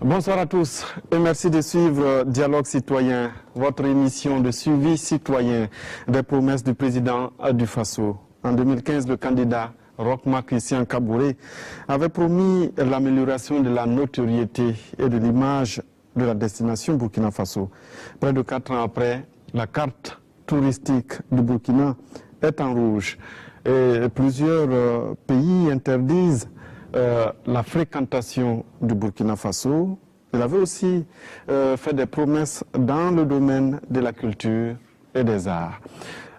Bonsoir à tous et merci de suivre Dialogue Citoyen, votre émission de suivi citoyen des promesses du président du Faso. En 2015, le candidat Roch-Marc Christian Kaboré avait promis l'amélioration de la notoriété et de l'image de la destination Burkina Faso. Près de 4 ans après, la carte touristique du Burkina est en rouge et plusieurs pays interdisent la fréquentation du Burkina Faso. Il avait aussi fait des promesses dans le domaine de la culture et des arts.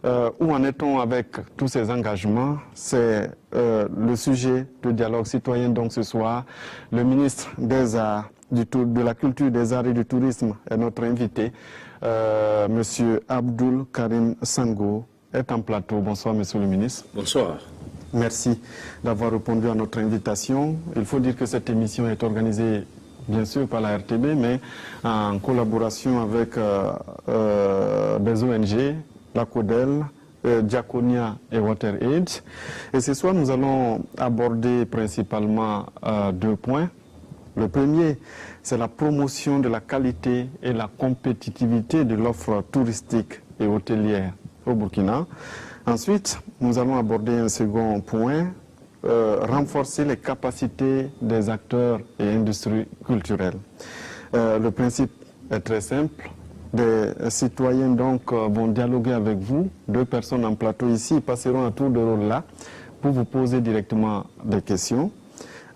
Où en est-on avec tous ces engagements? C'est le sujet de Dialogue Citoyen donc ce soir. Le ministre des Arts, de la Culture, des Arts et du Tourisme est notre invité. Monsieur Abdoul Karim Sango est en plateau. Bonsoir, monsieur le ministre. Bonsoir. Merci d'avoir répondu à notre invitation. Il faut dire que cette émission est organisée, bien sûr, par la RTB, mais en collaboration avec des ONG, la CODEL, Diaconia et WaterAid. Et ce soir, nous allons aborder principalement 2 points. Le premier, c'est la promotion de la qualité et la compétitivité de l'offre touristique et hôtelière au Burkina. Ensuite, nous allons aborder un second point, renforcer les capacités des acteurs et industries culturelles. Le principe est très simple. Des citoyens donc vont dialoguer avec vous. 2 personnes en plateau ici passeront un tour de rôle là pour vous poser directement des questions.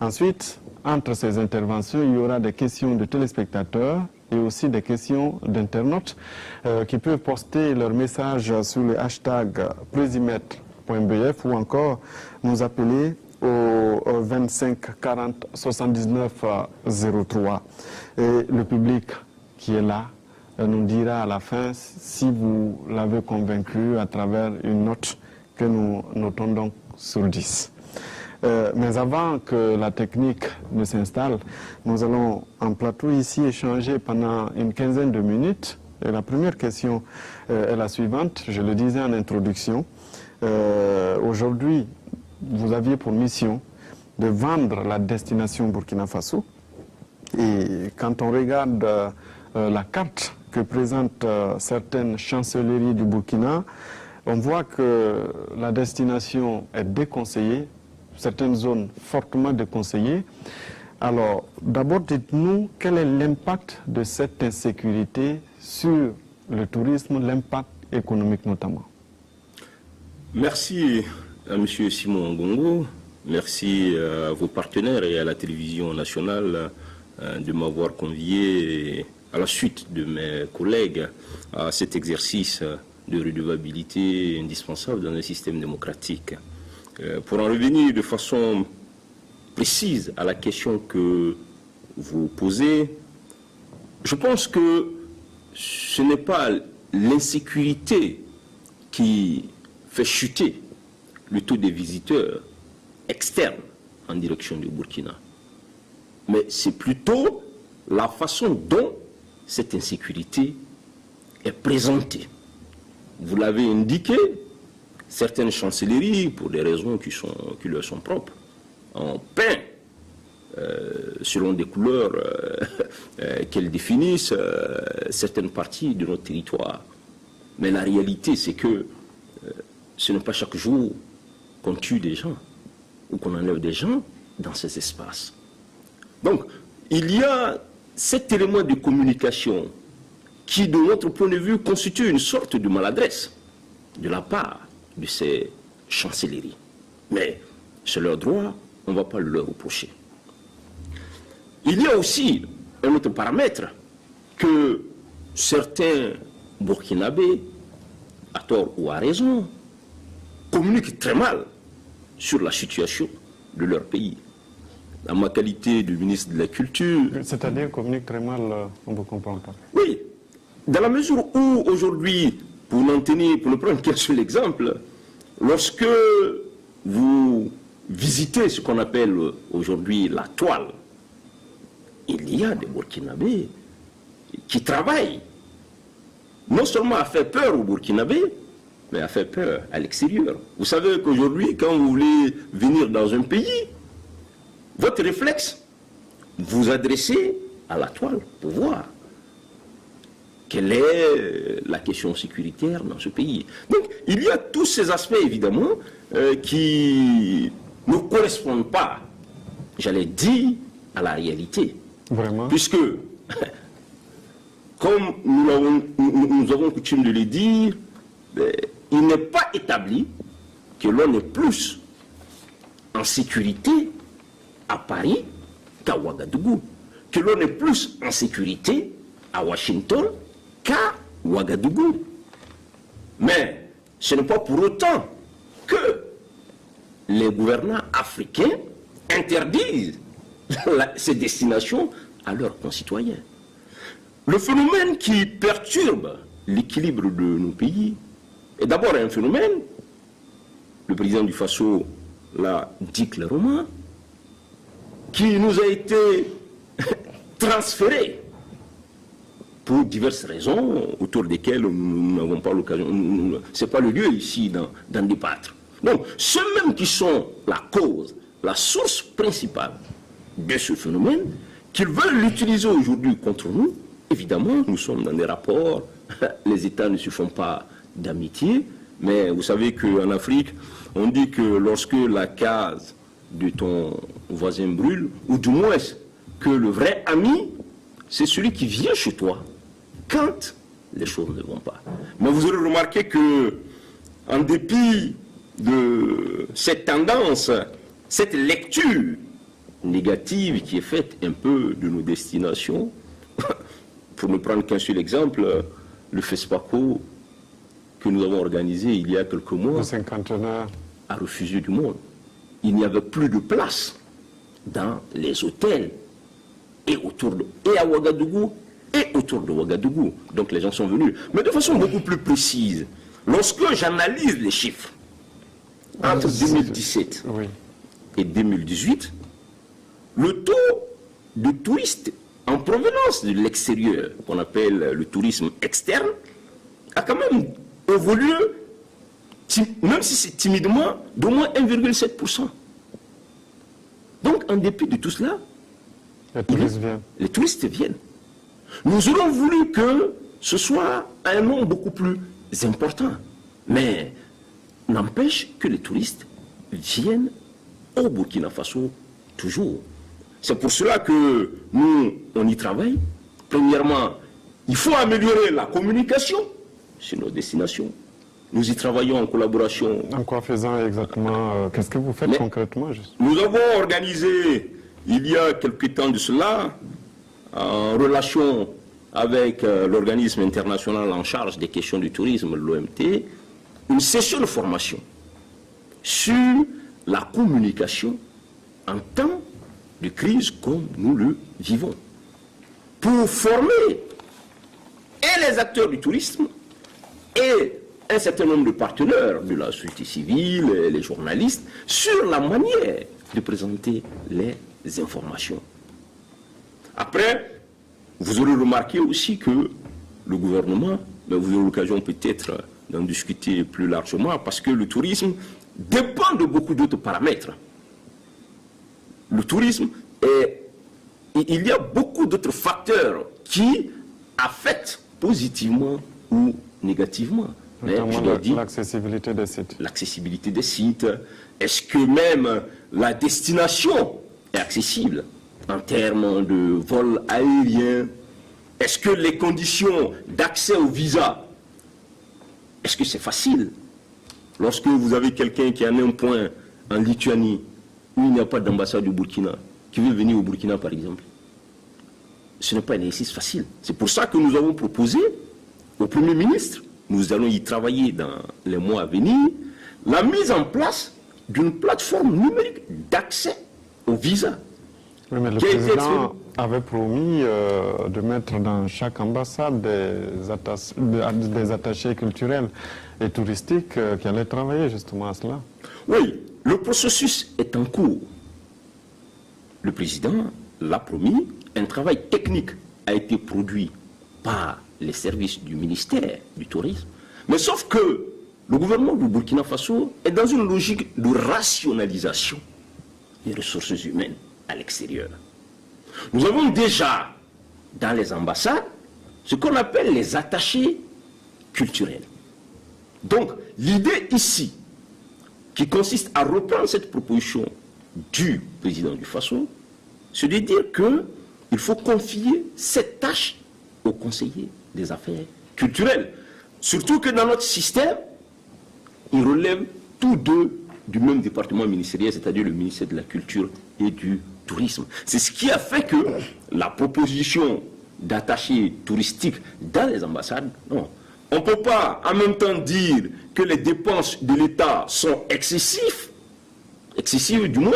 Ensuite, entre ces interventions, il y aura des questions de téléspectateurs et aussi des questions d'internautes qui peuvent poster leur message sur le hashtag presimètre.bf ou encore nous appeler au 25 40 79 03. Et le public qui est là nous dira à la fin si vous l'avez convaincu à travers une note que nous notons donc sur 10. Mais avant que la technique ne s'installe, nous allons en plateau ici échanger pendant une quinzaine de minutes. Et la première question est la suivante, je le disais en introduction. Aujourd'hui, vous aviez pour mission de vendre la destination Burkina Faso. Et quand on regarde la carte que présentent certaines chancelleries du Burkina, on voit que la destination est déconseillée, certaines zones fortement déconseillées. Alors, d'abord, dites-nous quel est l'impact de cette insécurité sur le tourisme, l'impact économique notamment. Merci à M. Simon Ngongo, merci à vos partenaires et à la télévision nationale de m'avoir convié à la suite de mes collègues à cet exercice de redevabilité indispensable dans un système démocratique. Pour en revenir de façon précise à la question que vous posez, je pense que ce n'est pas l'insécurité qui fait chuter le taux des visiteurs externes en direction du Burkina, mais c'est plutôt la façon dont cette insécurité est présentée. Vous l'avez indiqué, certaines chancelleries, pour des raisons qui leur sont propres, ont peint, selon des couleurs qu'elles définissent, certaines parties de notre territoire. Mais la réalité, c'est que ce n'est pas chaque jour qu'on tue des gens ou qu'on enlève des gens dans ces espaces. Donc, il y a cet élément de communication qui, de notre point de vue, constitue une sorte de maladresse de la part de ces chancelleries. Mais c'est leur droit, on ne va pas le leur reprocher. Il y a aussi un autre paramètre que certains Burkinabés, à tort ou à raison, communiquent très mal sur la situation de leur pays. Dans ma qualité de ministre de la Culture... C'est-à-dire communiquent très mal, on ne vous comprend pas. Oui, dans la mesure où aujourd'hui, pour ne prendre qu'un seul exemple, lorsque vous visitez ce qu'on appelle aujourd'hui la toile, il y a des Burkinabés qui travaillent non seulement à faire peur aux Burkinabés, mais à faire peur à l'extérieur. Vous savez qu'aujourd'hui, quand vous voulez venir dans un pays, votre réflexe, vous adressez à la toile pour voir quelle est la question sécuritaire dans ce pays. Donc, il y a tous ces aspects, évidemment, qui ne correspondent pas, j'allais dire, à la réalité. Vraiment. Puisque, comme nous avons coutume de le dire, il n'est pas établi que l'on est plus en sécurité à Paris qu'à Ouagadougou, que l'on est plus en sécurité à Washington qu'à Ouagadougou. Mais ce n'est pas pour autant que les gouvernants africains interdisent ces destinations à leurs concitoyens. Le phénomène qui perturbe l'équilibre de nos pays est d'abord un phénomène, le président du Faso l'a dit clairement, qui nous a été transféré pour diverses raisons autour desquelles nous n'avons pas l'occasion, ce n'est pas le lieu ici d'en débattre. Donc, ceux-mêmes qui sont la cause, la source principale de ce phénomène, qu'ils veulent l'utiliser aujourd'hui contre nous, évidemment, nous sommes dans des rapports, les États ne se font pas d'amitié, mais vous savez qu'en Afrique, on dit que lorsque la case de ton voisin brûle, ou du moins que le vrai ami, c'est celui qui vient chez toi quand les choses ne vont pas. Mais vous aurez remarqué que, en dépit de cette tendance, cette lecture négative qui est faite un peu de nos destinations, pour ne prendre qu'un seul exemple, le FESPACO que nous avons organisé il y a quelques mois a refusé du monde. Il n'y avait plus de place dans les hôtels et à Ouagadougou et autour de Ouagadougou. Donc les gens sont venus. Mais de façon beaucoup plus précise, lorsque j'analyse les chiffres entre 2017 et 2018, le taux de touristes en provenance de l'extérieur, qu'on appelle le tourisme externe, a quand même évolué, même si c'est timidement, d'au moins 1,7%. Donc, en dépit de tout cela, les touristes viennent. Nous aurions voulu que ce soit un nombre beaucoup plus important. Mais n'empêche que les touristes viennent au Burkina Faso toujours. C'est pour cela que nous, on y travaille. Premièrement, il faut améliorer la communication sur nos destinations. Nous y travaillons en collaboration. En quoi faisant exactement? Qu'est-ce que vous faites concrètement? Nous avons organisé, il y a quelque temps de cela, en relation avec l'organisme international en charge des questions du tourisme, l'OMT, une session de formation sur la communication en temps de crise comme nous le vivons, pour former et les acteurs du tourisme et un certain nombre de partenaires de la société civile, les journalistes, sur la manière de présenter les informations. Après, vous aurez remarqué aussi que le gouvernement, mais vous aurez l'occasion peut-être d'en discuter plus largement, parce que le tourisme dépend de beaucoup d'autres paramètres. Le tourisme, il y a beaucoup d'autres facteurs qui affectent positivement ou négativement. Notamment l'accessibilité des sites. L'accessibilité des sites. Est-ce que même la destination est accessible en termes de vol aérien? Est-ce que les conditions d'accès au visa, est-ce que c'est facile? Lorsque vous avez quelqu'un qui a un point en Lituanie, où il n'y a pas d'ambassade du Burkina, qui veut venir au Burkina par exemple, ce n'est pas un exercice facile. C'est pour ça que nous avons proposé au Premier ministre, nous allons y travailler dans les mois à venir, la mise en place d'une plateforme numérique d'accès au visa. Oui, mais le président avait promis de mettre dans chaque ambassade des attachés culturels et touristiques qui allaient travailler justement à cela. Oui, le processus est en cours. Le président l'a promis, un travail technique a été produit par les services du ministère du Tourisme, mais sauf que le gouvernement du Burkina Faso est dans une logique de rationalisation des ressources humaines à l'extérieur. Nous avons déjà dans les ambassades ce qu'on appelle les attachés culturels. Donc, l'idée ici, qui consiste à reprendre cette proposition du président du Faso, c'est de dire qu'il faut confier cette tâche aux conseillers des affaires culturelles. Surtout que dans notre système, ils relèvent tous deux du même département ministériel, c'est-à-dire le ministère de la Culture et du Tourisme. C'est ce qui a fait que la proposition d'attacher touristique dans les ambassades, non. On ne peut pas en même temps dire que les dépenses de l'État sont excessives du moins,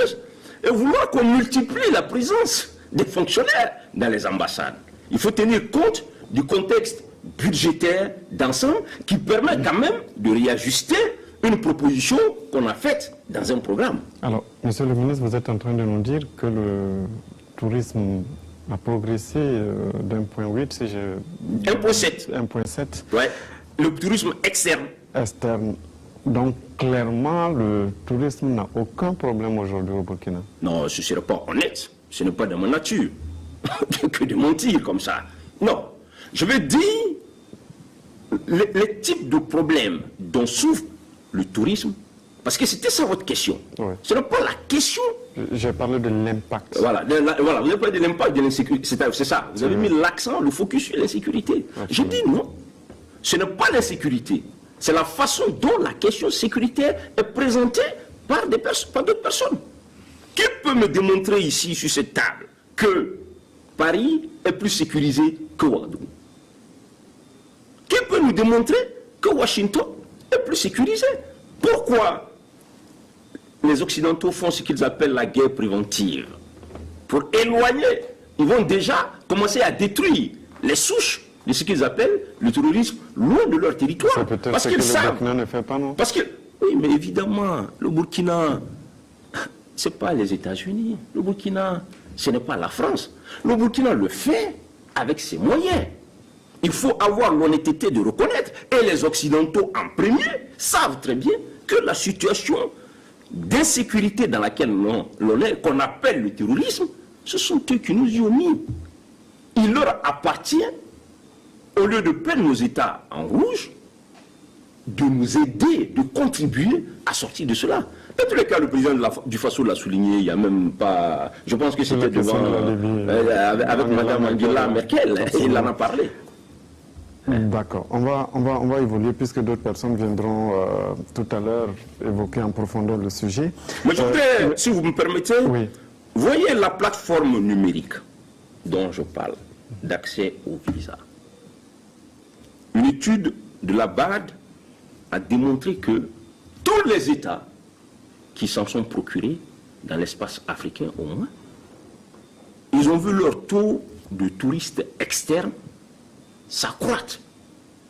et vouloir qu'on multiplie la présence des fonctionnaires dans les ambassades. Il faut tenir compte du contexte budgétaire d'ensemble qui permet quand même de réajuster une proposition qu'on a faite dans un programme. Alors, monsieur le ministre, vous êtes en train de nous dire que le tourisme a progressé d'1,8, si je... 1,7. 1,7. Ouais. Le tourisme externe. Externe. Donc, clairement, le tourisme n'a aucun problème aujourd'hui au Burkina. Non, ce ne serait pas honnête. Ce n'est pas de ma nature que de mentir comme ça. Non. Je veux dire les types de problèmes dont souffre le tourisme, parce que c'était ça votre question. Oui. Ce n'est pas la question. J'ai parlé de l'impact. Voilà, vous avez parlé de l'impact de l'insécurité. C'est ça. Vous avez mis l'accent, le focus sur l'insécurité. Je dis non. Ce n'est pas l'insécurité. C'est la façon dont la question sécuritaire est présentée par d'autres personnes. Qui peut me démontrer ici, sur cette table, que Paris est plus sécurisé que Ouagadougou? Qui peut nous démontrer que Washington est plus sécurisé? Pourquoi les Occidentaux font ce qu'ils appellent la guerre préventive? Pour éloigner, ils vont déjà commencer à détruire les souches de ce qu'ils appellent le terrorisme loin de leur territoire. C'est peut-être parce ce qu'ils que le savent. Burkina ne fait pas, non? Parce que, oui, mais évidemment, le Burkina, ce n'est pas les États-Unis. Le Burkina, ce n'est pas la France. Le Burkina le fait avec ses moyens. Il faut avoir l'honnêteté de reconnaître. Et les Occidentaux, en premier, savent très bien que la situation d'insécurité dans laquelle l'on est, qu'on appelle le terrorisme, ce sont eux qui nous y ont mis. Il leur appartient, au lieu de peindre nos États en rouge, de nous aider, de contribuer à sortir de cela. Dans tous les cas, le président du Faso l'a souligné, il n'y a même pas... Je pense que c'était devant... avec Mme Angela Merkel, il en a parlé. D'accord. On va évoluer puisque d'autres personnes viendront tout à l'heure évoquer en profondeur le sujet. Mais je voudrais, si vous me permettez, oui. Voyez la plateforme numérique dont je parle, d'accès au visa. Une étude de la BAD a démontré que tous les États qui s'en sont procurés, dans l'espace africain au moins, ils ont vu leur taux de touristes externes s'accroître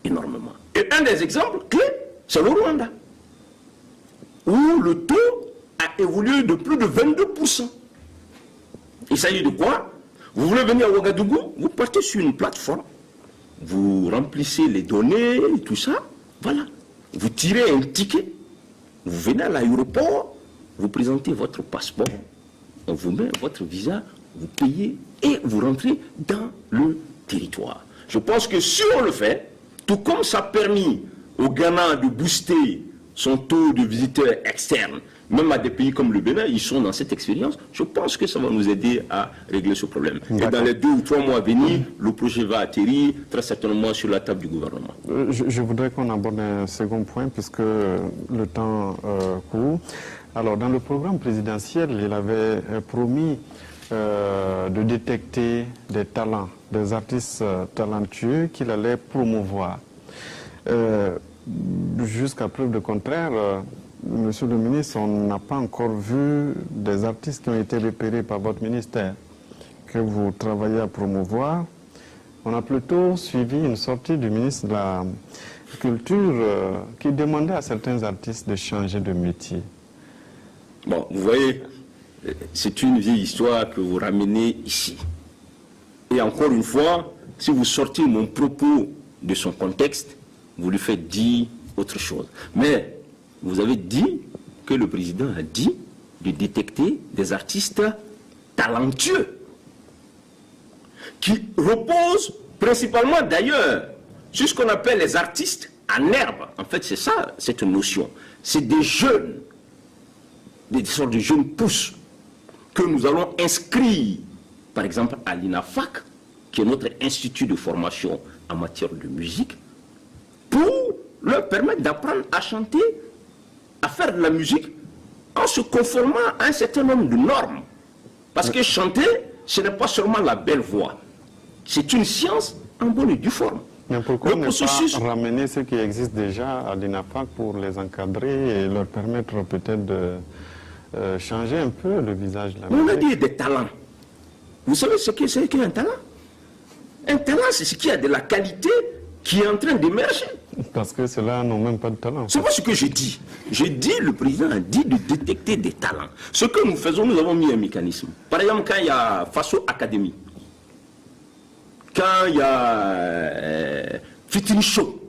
énormément. Et un des exemples clés, c'est le Rwanda, où le taux a évolué de plus de 22%. Il s'agit de quoi? Vous voulez venir à Ouagadougou, vous partez sur une plateforme, vous remplissez les données, tout ça, voilà. Vous tirez un ticket, vous venez à l'aéroport, vous présentez votre passeport, on vous met votre visa, vous payez et vous rentrez dans le territoire. Je pense que si on le fait, tout comme ça a permis au Ghana de booster son taux de visiteurs externes, même à des pays comme le Bénin, ils sont dans cette expérience, je pense que ça va nous aider à régler ce problème. Et dans les 2 ou 3 mois à venir, le projet va atterrir très certainement sur la table du gouvernement. Je voudrais qu'on aborde un second point puisque le temps court. Alors, dans le programme présidentiel, il avait promis de détecter des talents, des artistes talentueux qu'il allait promouvoir. Jusqu'à preuve de contraire, monsieur le ministre, on n'a pas encore vu des artistes qui ont été repérés par votre ministère, que vous travaillez à promouvoir. On a plutôt suivi une sortie du ministre de la Culture qui demandait à certains artistes de changer de métier. Bon, vous voyez, c'est une vieille histoire que vous ramenez ici. Et encore une fois, si vous sortez mon propos de son contexte, vous lui faites dire autre chose. Mais vous avez dit que le président a dit de détecter des artistes talentueux. qui repose principalement d'ailleurs sur ce qu'on appelle les artistes en herbe. En fait, c'est ça, cette notion. C'est des jeunes, des sortes de jeunes pousses que nous allons inscrire, par exemple, à l'INAFAC, qui est notre institut de formation en matière de musique, pour leur permettre d'apprendre à chanter, à faire de la musique, en se conformant à un certain nombre de normes. Parce que chanter, ce n'est pas seulement la belle voix. C'est une science en bonne et due forme. Mais pourquoi ne pas ramener ce qui existe déjà à l'INAFAC pour les encadrer et leur permettre peut-être de changer un peu le visage de la musique? On a dit des talents. Vous savez ce qu'est un talent? Un talent, c'est ce qui a de la qualité qui est en train d'émerger. Parce que ceux-là n'ont même pas de talent. C'est pas ce que j'ai dit. J'ai dit, le président a dit de détecter des talents. Ce que nous faisons, nous avons mis un mécanisme. Par exemple, quand il y a Faso Academy, quand il y a Fitin Show,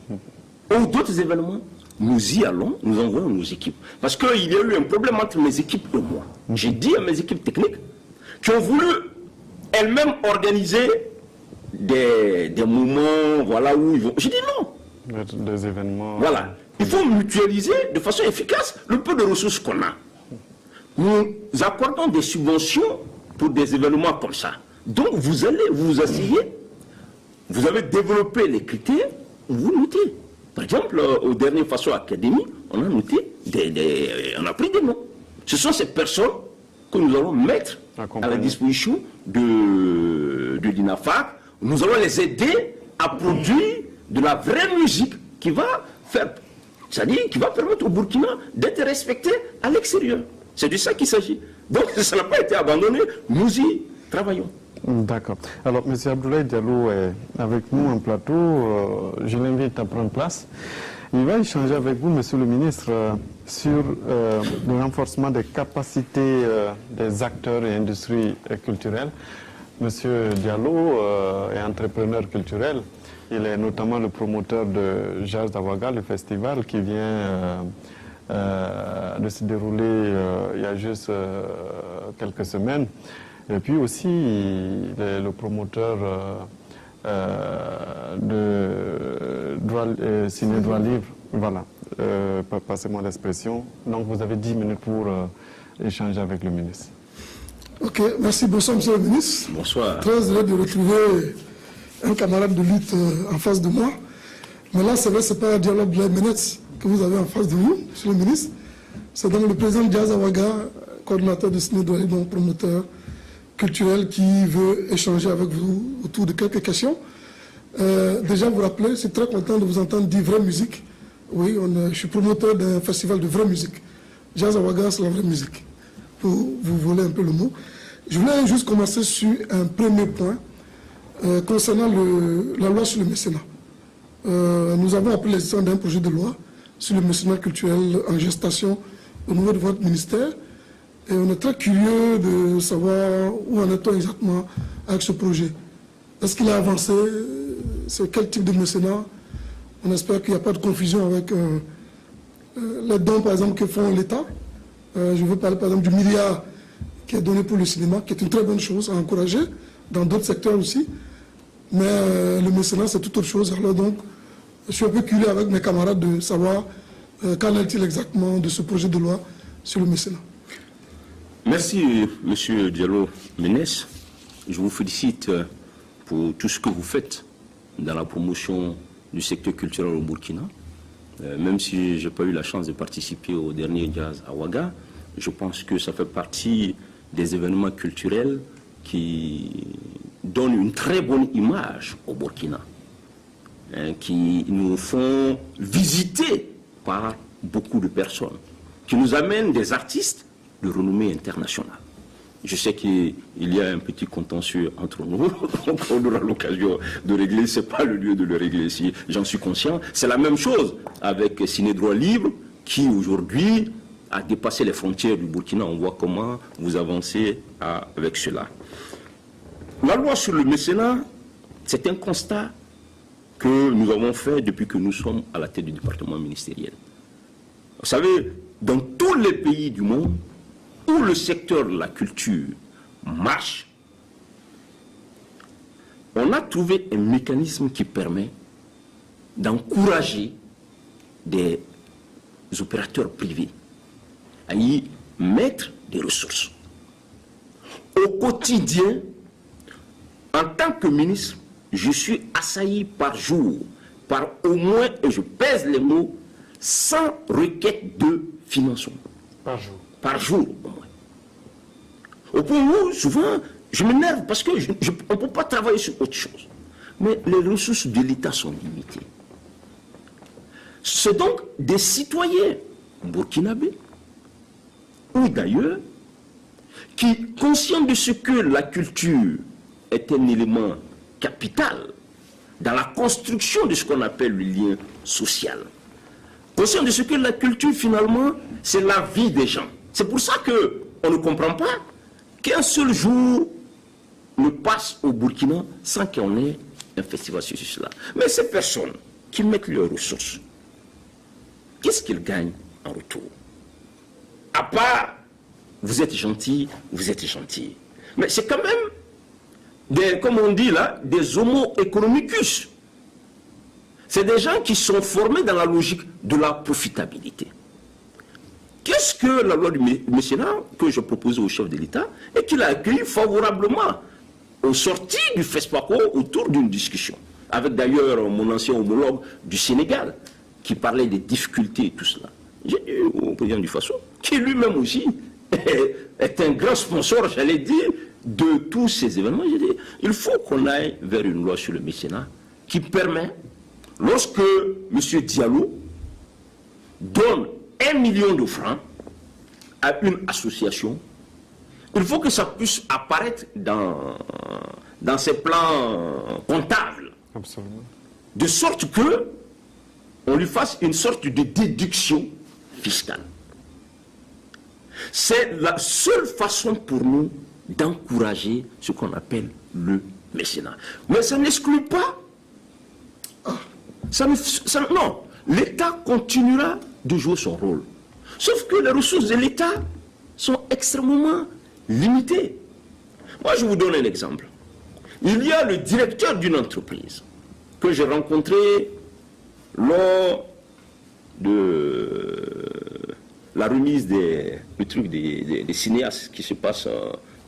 ou d'autres événements, nous y allons, nous envoyons nos équipes. Parce qu'il y a eu un problème entre mes équipes et moi. J'ai dit à mes équipes techniques qui ont voulu elles-mêmes organiser des moments, voilà, où ils vont. J'ai dit non. Des événements. Voilà. Il faut mutualiser de façon efficace le peu de ressources qu'on a. Nous accordons des subventions pour des événements comme ça. Donc vous allez vous asseyer, vous avez développé les critères, vous notez. Par exemple, au dernier Faso Academy, on a noté, on a pris des noms. Ce sont ces personnes que nous allons mettre à la disposition de l'INAFAC. Nous allons les aider à produire de la vraie musique qui va faire, c'est-à-dire qui va permettre au Burkina d'être respecté à l'extérieur. C'est de ça qu'il s'agit. Donc ça n'a pas été abandonné, nous y travaillons. D'accord. Alors, M. Abdoulaye Diallo est avec nous en plateau. Je l'invite à prendre place. Il va échanger avec vous, Monsieur le ministre, sur le renforcement des capacités des acteurs et industries culturelles. Monsieur Diallo est entrepreneur culturel. Il est notamment le promoteur de Jazz Awaga, le festival qui vient de se dérouler il y a juste quelques semaines. Et puis aussi, il est le promoteur de Ciné Droit Livre. Voilà, passez-moi l'expression. Donc vous avez 10 minutes pour échanger avec le ministre. Ok, merci. Bonsoir, monsieur le ministre. Bonsoir. Très heureux de retrouver un camarade de lutte en face de moi. Mais là, c'est vrai, ce n'est pas un dialogue de la minute que vous avez en face de vous, monsieur le ministre. C'est donc le président de Jazz Awaga, coordinateur de Ciné Droit Livre, donc promoteur culturel, qui veut échanger avec vous autour de quelques questions. Déjà, vous rappelez, je suis très content de vous entendre dire vraie musique. Oui, je suis promoteur d'un festival de vraie musique. Jazz Awaga, c'est la vraie musique. Pour vous voler un peu le mot. Je voulais juste commencer sur un premier point concernant la loi sur le mécénat. Nous avons appelé l'existence d'un projet de loi sur le mécénat culturel en gestation au niveau de votre ministère. Et on est très curieux de savoir où en est-on exactement avec ce projet. Est-ce qu'il a avancé? C'est quel type de mécénat? On espère qu'il n'y a pas de confusion avec les dons, par exemple, que font l'État. Je veux parler, par exemple, du milliard qui est donné pour le cinéma, qui est une très bonne chose à encourager, dans d'autres secteurs aussi. Mais le mécénat, c'est tout autre chose. Alors donc, je suis un peu curieux avec mes camarades de savoir qu'en est-il exactement de ce projet de loi sur le mécénat. Merci, Monsieur Diallo Ménès. Je vous félicite pour tout ce que vous faites dans la promotion du secteur culturel au Burkina. Même si je n'ai pas eu la chance de participer au dernier Jazz Awaga, je pense que ça fait partie des événements culturels qui donnent une très bonne image au Burkina, qui nous font visiter par beaucoup de personnes, qui nous amènent des artistes de renommée internationale. Je sais qu'il y a un petit contentieux entre nous, on aura l'occasion de régler, ce n'est pas le lieu de le régler ici, j'en suis conscient. C'est la même chose avec Ciné Droit Livre, qui aujourd'hui a dépassé les frontières du Burkina. On voit comment vous avancez avec cela. La loi sur le mécénat, c'est un constat que nous avons fait depuis que nous sommes à la tête du département ministériel. Vous savez, dans tous les pays du monde, où le secteur de la culture marche, on a trouvé un mécanisme qui permet d'encourager des opérateurs privés à y mettre des ressources. Au quotidien, en tant que ministre, je suis assailli par jour, par au moins, et je pèse les mots, 100 requêtes de financement. Par jour. Par jour, au moins. Au point où, souvent, je m'énerve parce qu'on ne peut pas travailler sur autre chose. Mais les ressources de l'État sont limitées. C'est donc des citoyens burkinabés, ou d'ailleurs, qui, conscients de ce que la culture est un élément capital dans la construction de ce qu'on appelle le lien social, conscients de ce que la culture, finalement, c'est la vie des gens. C'est pour ça qu'on ne comprend pas qu'un seul jour ne passe au Burkina sans qu'on ait un festival sur cela. Mais ces personnes qui mettent leurs ressources, qu'est-ce qu'ils gagnent en retour? À part, vous êtes gentil, vous êtes gentil. Mais c'est quand même, comme on dit là, des homo economicus. C'est des gens qui sont formés dans la logique de la profitabilité. Qu'est-ce que la loi du mécénat que je proposais au chef de l'État et qu'il a accueilli favorablement aux sorties du FESPACO autour d'une discussion, avec d'ailleurs mon ancien homologue du Sénégal, qui parlait des difficultés et tout cela. J'ai dit au président du FASO, qui lui-même aussi est un grand sponsor, j'allais dire, de tous ces événements. J'ai dit, il faut qu'on aille vers une loi sur le mécénat qui permet, lorsque M. Diallo donne 1 million de francs à une association, il faut que ça puisse apparaître dans ses plans comptables. Absolument. De sorte que on lui fasse une sorte de déduction fiscale. C'est la seule façon pour nous d'encourager ce qu'on appelle le mécénat. Mais ça n'exclut pas. Non, l'État continuera de jouer son rôle. Sauf que les ressources de l'État sont extrêmement limitées. Moi, je vous donne un exemple. Il y a le directeur d'une entreprise que j'ai rencontré lors de la remise des cinéastes qui se passent,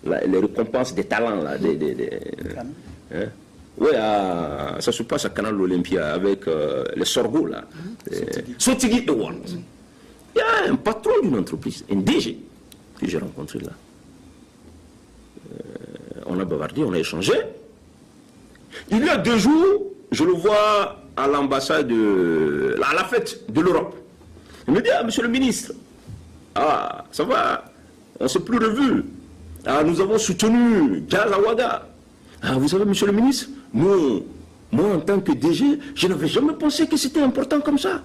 les récompenses des talents. Là, oui, ça se passe à Canal Olympia avec les Sorgho, là. Sotigui Award. Il y a un patron d'une entreprise, un DG, que j'ai rencontré là. On a bavardé, on a échangé. Il y a 2 jours, je le vois à l'ambassade, à la fête de l'Europe. Il me dit, ah, monsieur le ministre, ah, ça va, on ne s'est plus revus. Ah, nous avons soutenu Jazz Awaga. Ah, vous savez, monsieur le ministre, moi, en tant que DG, je n'avais jamais pensé que c'était important comme ça,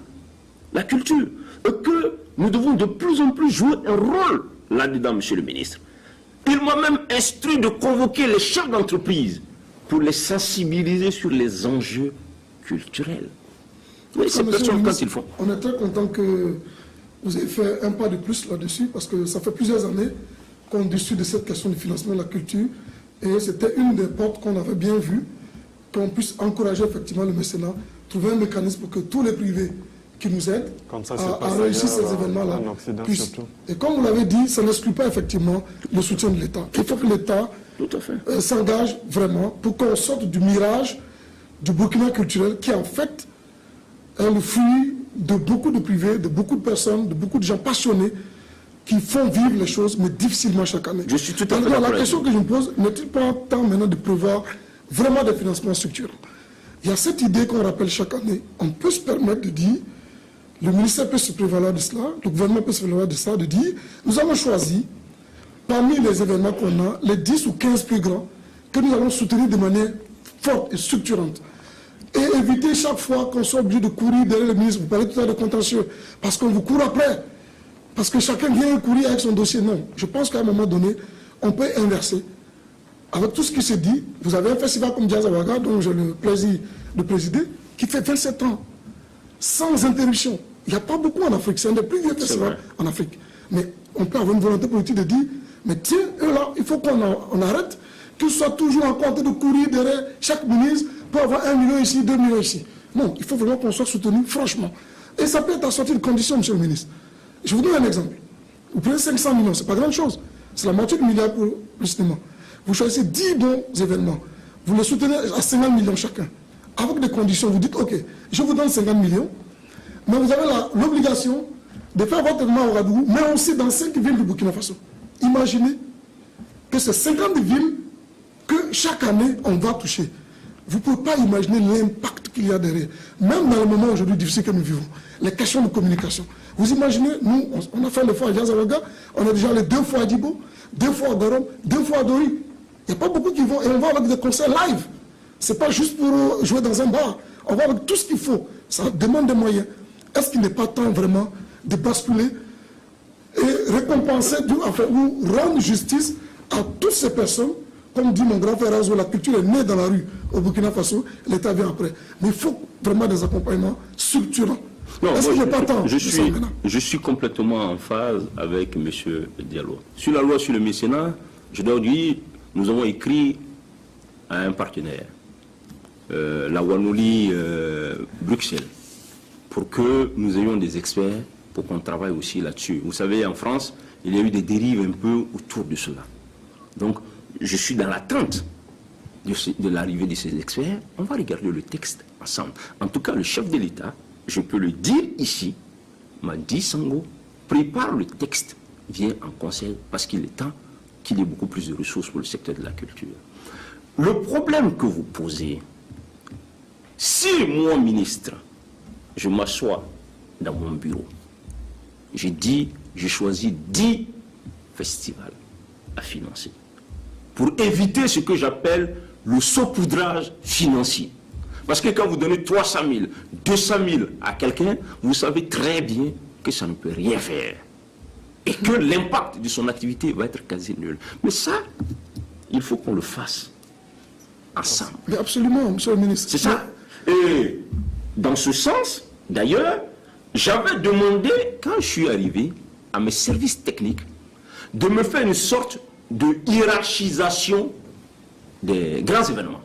la culture. Et que nous devons de plus en plus jouer un rôle là-dedans, monsieur le ministre. Il m'a même instruit de convoquer les chefs d'entreprise pour les sensibiliser sur les enjeux culturels. Oui, ces personnes, quand ils font. On est très content que vous ayez fait un pas de plus là-dessus, parce que ça fait plusieurs années qu'on discute de cette question du financement de la culture. Et c'était une des portes qu'on avait bien vues, qu'on puisse encourager effectivement le mécénat, trouver un mécanisme pour que tous les privés qui nous aident à réussir ces événements-là puissent. Et comme vous l'avez dit, ça n'exclut pas effectivement le soutien de l'État. Il faut que l'État s'engage vraiment pour qu'on sorte du mirage du Burkina culturel qui en fait est le fruit de beaucoup de privés, de beaucoup de personnes, de beaucoup de gens passionnés qui font vivre les choses, mais difficilement chaque année. Je suis tout à fait d'accord. La question que je me pose, n'est-il pas temps maintenant de prévoir vraiment des financements structurants? Il y a cette idée qu'on rappelle chaque année. On peut se permettre de dire, le ministère peut se prévaloir de cela, le gouvernement peut se prévaloir de ça, de dire, nous avons choisi, parmi les événements qu'on a, les 10 ou 15 plus grands, que nous allons soutenir de manière forte et structurante. Et éviter chaque fois qu'on soit obligé de courir derrière le ministre. Vous parlez tout à l'heure de contentieux, parce qu'on vous court après. Parce que chacun vient courir avec son dossier. Non. Je pense qu'à un moment donné, on peut inverser. Avec tout ce qui se dit, vous avez un festival comme Jazz Awaga, dont j'ai le plaisir de présider, qui fait 27 ans, sans interruption. Il n'y a pas beaucoup en Afrique. C'est un des plus vieux festivals en Afrique. Mais on peut avoir une volonté politique de dire, mais tiens, eux là, il faut qu'on arrête qu'ils soient toujours en train de courir derrière chaque ministre pour avoir 1 million ici, 2 millions ici. Non, il faut vraiment qu'on soit soutenu, franchement. Et ça peut être assorti de conditions, monsieur le ministre. Je vous donne un exemple. Vous prenez 500 millions, ce n'est pas grande chose. C'est la moitié du milliard pour le cinéma. Vous choisissez 10 bons événements. Vous les soutenez à 50 millions chacun. Avec des conditions, vous dites, ok, je vous donne 50 millions, mais vous avez l'obligation de faire votre événement à Ouagadougou, mais aussi dans 5 villes du Burkina Faso. Imaginez que c'est 50 villes que chaque année, on va toucher. Vous ne pouvez pas imaginer l'impact qu'il y a derrière. Même dans le moment aujourd'hui difficile que nous vivons, les questions de communication. Vous imaginez, nous, on a fait le fois à Diazawaga, on est déjà allé 2 fois à Dibo, 2 fois à Garom, 2 fois à Dori. Il n'y a pas beaucoup qui vont, et on va avec des concerts live. Ce n'est pas juste pour jouer dans un bar. On va avec tout ce qu'il faut. Ça demande des moyens. Est-ce qu'il n'est pas temps vraiment de basculer et récompenser, enfin, ou rendre justice à toutes ces personnes? Comme dit mon grand frère Azo, la culture est née dans la rue au Burkina Faso, l'État vient après. Mais il faut vraiment des accompagnements structurants. Est-ce qu'il n'est pas temps? Je suis complètement en phase avec M. Diallo. Sur la loi sur le mécénat, je dois dire, nous avons écrit à un partenaire, la Wanoli Bruxelles, pour que nous ayons des experts, pour qu'on travaille aussi là-dessus. Vous savez, en France, il y a eu des dérives un peu autour de cela. Donc, je suis dans l'attente de l'arrivée de ces experts. On va regarder le texte ensemble. En tout cas, le chef de l'État, je peux le dire ici, m'a dit, Sango, prépare le texte, viens en conseil, parce qu'il est temps qu'il y ait beaucoup plus de ressources pour le secteur de la culture. Le problème que vous posez, si moi, ministre, je m'assois dans mon bureau, j'ai dit, j'ai choisi 10 festivals à financer, pour éviter ce que j'appelle le saupoudrage financier. Parce que quand vous donnez 300 000, 200 000 à quelqu'un, vous savez très bien que ça ne peut rien faire. Et que l'impact de son activité va être quasi nul. Mais ça, il faut qu'on le fasse ensemble. Mais absolument, monsieur le ministre. C'est ça. Et dans ce sens, d'ailleurs, j'avais demandé, quand je suis arrivé, à mes services techniques, de me faire une sorte de hiérarchisation des grands événements.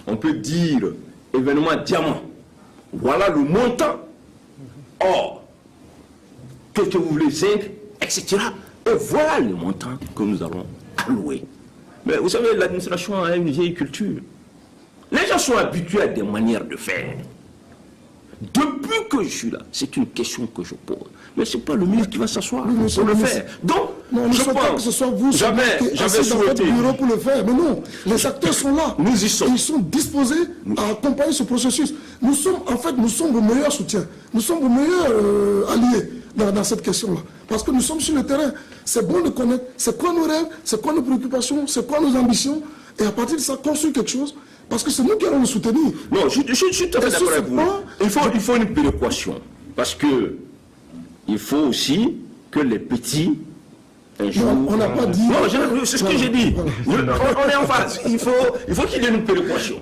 On peut dire événement diamant. Voilà le montant. Or, qu'est-ce que vous voulez, zinc, etc. Et voilà le montant que nous allons allouer. Mais vous savez, l'administration a une vieille culture. Les gens sont habitués à des manières de faire. Depuis que je suis là, c'est une question que je pose. Mais ce n'est pas le ministre qui va s'asseoir pour le faire. Donc, non, je pense que ce soit vous qui assis dans votre bureau pour le faire. Mais non, les acteurs sont là. Nous y sommes. Ils sont disposés à accompagner ce processus. Nous sommes, en fait, nous sommes vos meilleurs soutiens. Nous sommes vos meilleurs alliés dans cette question-là. Parce que nous sommes sur le terrain. C'est bon de connaître c'est quoi nos rêves, c'est quoi nos préoccupations, c'est quoi nos ambitions. Et à partir de ça, construire quelque chose. Parce que c'est nous qui allons le soutenir. Non, je suis tout à fait d'accord avec vous. Il faut une péréquation. Parce que il faut aussi que les petits, un jour... Non, on n'a pas dit... Non, c'est ce que j'ai dit. On est en phase. Il faut qu'il y ait une péréquation.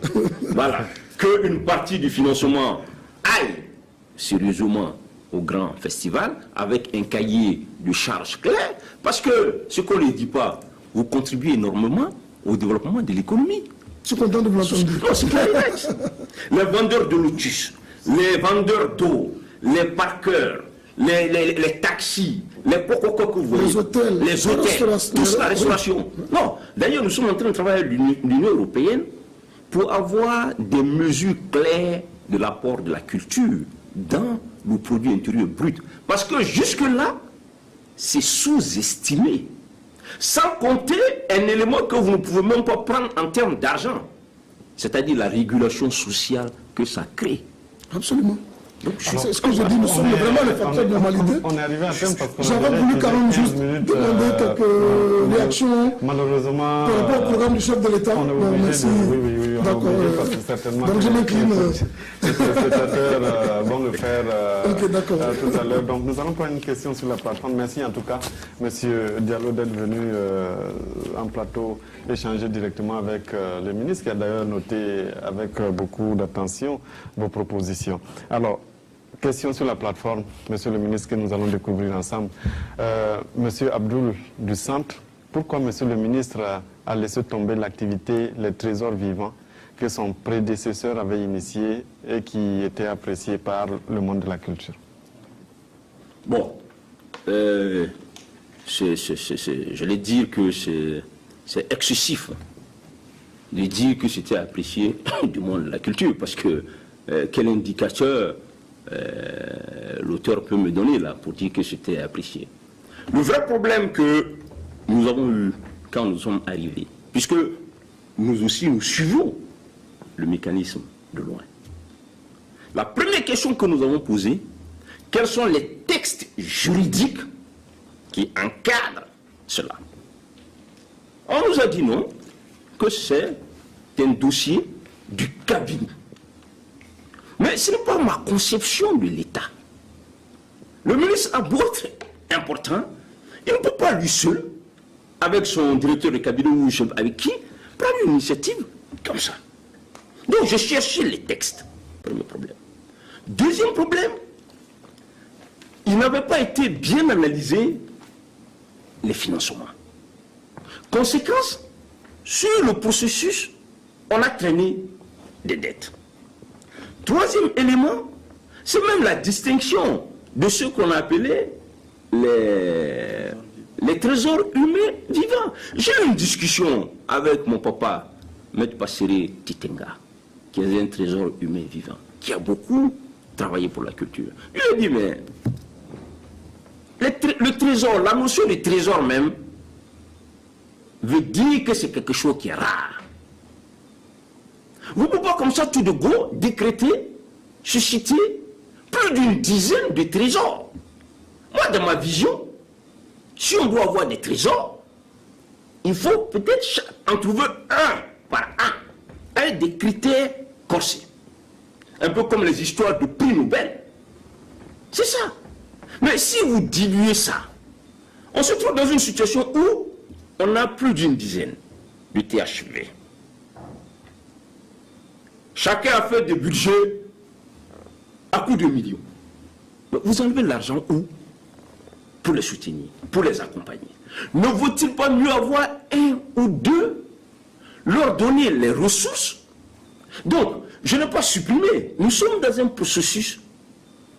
Voilà. Qu'une partie du financement aille sérieusement au grand festival avec un cahier de charges clair. Parce que, ce qu'on ne dit pas, vous contribuez énormément au développement de l'économie. Je suis content de vous l'entendre. Non, c'est clair. Les vendeurs de lotus, les vendeurs d'eau, les parkers, les taxis, les hôtels, tous la restauration. Non, d'ailleurs, nous sommes en train de travailler avec l'Union européenne pour avoir des mesures claires de l'apport de la culture dans le produit intérieur brut. Parce que jusque-là, c'est sous-estimé. Sans compter un élément que vous ne pouvez même pas prendre en termes d'argent, c'est-à-dire la régulation sociale que ça crée. Absolument. C'est ce que je dis, nous sommes vraiment les facteurs de normalité. On est arrivé à terme parce qu'on j'avais voulu quand même juste demander quelques réactions malheureusement, par rapport au programme du chef de l'État. Merci. Oui, d'accord. Donc je m'incline. Les téléspectateurs vont le faire tout à l'heure. Donc nous allons prendre une question sur la plateforme. Merci en tout cas, Monsieur Diallo, d'être venu en plateau échanger directement avec le ministre qui a d'ailleurs noté avec beaucoup d'attention vos propositions. Alors, question sur la plateforme, Monsieur le ministre, que nous allons découvrir ensemble. Monsieur Abdoul du Centre, pourquoi Monsieur le ministre a laissé tomber l'activité, les trésors vivants que son prédécesseur avait initié et qui était apprécié par le monde de la culture? Bon, j'allais dire que c'est excessif de dire que c'était apprécié du monde de la culture, parce que quel indicateur l'auteur peut me donner là pour dire que c'était apprécié? Le vrai problème que nous avons eu quand nous sommes arrivés, puisque nous aussi nous suivons le mécanisme de loin. La première question que nous avons posée, quels sont les textes juridiques qui encadrent cela? On nous a dit non, que c'est un dossier du cabinet. Mais ce n'est pas ma conception de l'État. Le ministre a beau être important, il ne peut pas lui seul, avec son directeur de cabinet ou avec qui, prendre une initiative comme ça. Donc je cherchais les textes. Premier problème. Deuxième problème, il n'avait pas été bien analysé les financements. Conséquence, sur le processus, on a traîné des dettes. Troisième élément, c'est même la distinction de ce qu'on a appelé les trésors humains vivants. J'ai eu une discussion avec mon papa, M. Passéré Titenga, qui est un trésor humain vivant, qui a beaucoup travaillé pour la culture. Je lui ai dit, mais le trésor, la notion de trésor même, veut dire que c'est quelque chose qui est rare. Vous ne pouvez pas comme ça tout de go décréter, susciter plus d'une dizaine de trésors. Moi, dans ma vision, si on doit avoir des trésors, il faut peut-être en trouver un par un, avec des critères corsés. Un peu comme les histoires de prix Nobel. C'est ça. Mais si vous diluez ça, on se trouve dans une situation où on a plus d'une dizaine de THV. Chacun a fait des budgets à coups de millions. Vous enlevez l'argent où? Pour les soutenir, pour les accompagner. Ne vaut-il pas mieux avoir un ou deux, leur donner les ressources? Donc, je n'ai pas supprimé. Nous sommes dans un processus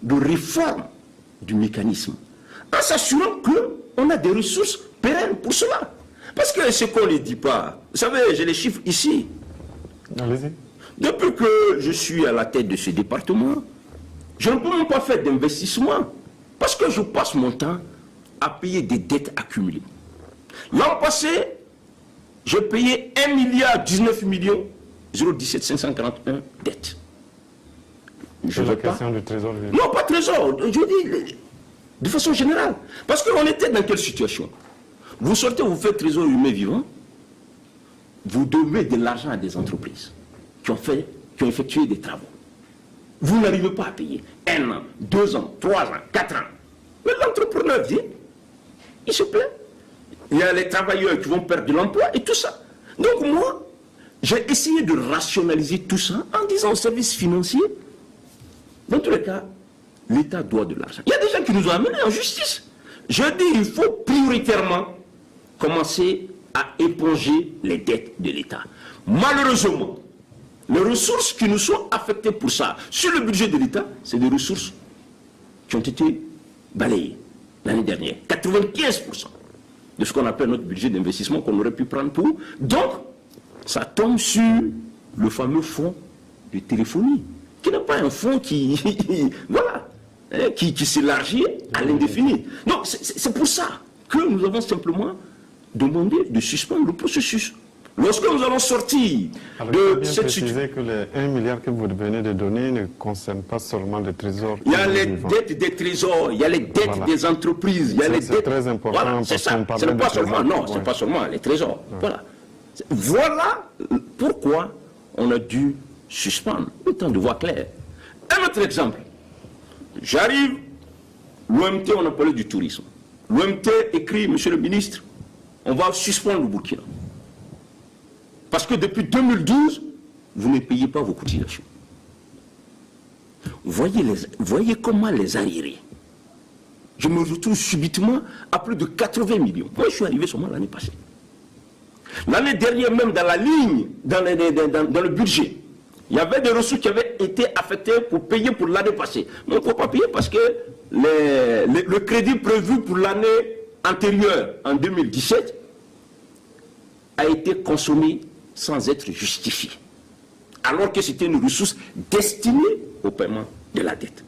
de réforme du mécanisme, en s'assurant qu'on a des ressources pérennes pour cela. Parce que ce qu'on ne dit pas, vous savez, j'ai les chiffres ici. Allez-y. Depuis que je suis à la tête de ce département, je ne peux même pas faire d'investissement, parce que je passe mon temps à payer des dettes accumulées. L'an passé, j'ai payé 1 milliard 19 millions 017 541 dettes. C'est la question du trésor vivant. Non, pas trésor, je dis de façon générale. Parce qu'on était dans quelle situation? Vous sortez, vous faites trésor humain vivant, vous devez de l'argent à des entreprises qui ont effectué des travaux. Vous n'arrivez pas à payer 1 an, 2 ans, 3 ans, 4 ans. Mais l'entrepreneur vient, il se plaint. Il y a les travailleurs qui vont perdre de l'emploi et tout ça. Donc moi, j'ai essayé de rationaliser tout ça en disant aux services financiers, dans tous les cas, l'État doit de l'argent. Il y a des gens qui nous ont amenés en justice. Je dis, il faut prioritairement commencer à éponger les dettes de l'État. Malheureusement, les ressources qui nous sont affectées pour ça, sur le budget de l'État, c'est des ressources qui ont été balayées l'année dernière. 95% de ce qu'on appelle notre budget d'investissement qu'on aurait pu prendre pour. Donc, ça tombe sur le fameux fonds de téléphonie, qui n'est pas un fonds qui, voilà, qui s'élargit à l'indéfini. Donc, c'est pour ça que nous avons simplement demandé de suspendre le processus. Lorsque nous allons sortir de cette situation... que les 1 milliard que vous venez de donner ne concerne pas seulement les trésors. Il y a les dettes des trésors, il y a les dettes des entreprises, il y a les dettes... C'est très important. Voilà, c'est ça. Ce n'est pas seulement, non, c'est pas seulement les trésors. Voilà. Voilà pourquoi on a dû suspendre, le temps de voir clair. Un autre exemple. J'arrive, l'OMT, on a parlé du tourisme. L'OMT écrit, monsieur le ministre, on va suspendre le Burkina. Parce que depuis 2012, vous ne payez pas vos cotisations. Voyez comment les arriérés. Je me retrouve subitement à plus de 80 millions. Moi, je suis arrivé seulement l'année passée. L'année dernière, même dans la ligne, dans le budget, il y avait des ressources qui avaient été affectées pour payer pour l'année passée. Mais on ne peut pas payer parce que le crédit prévu pour l'année antérieure, en 2017, a été consommé sans être justifié. Alors que c'était une ressource destinée au paiement de la dette.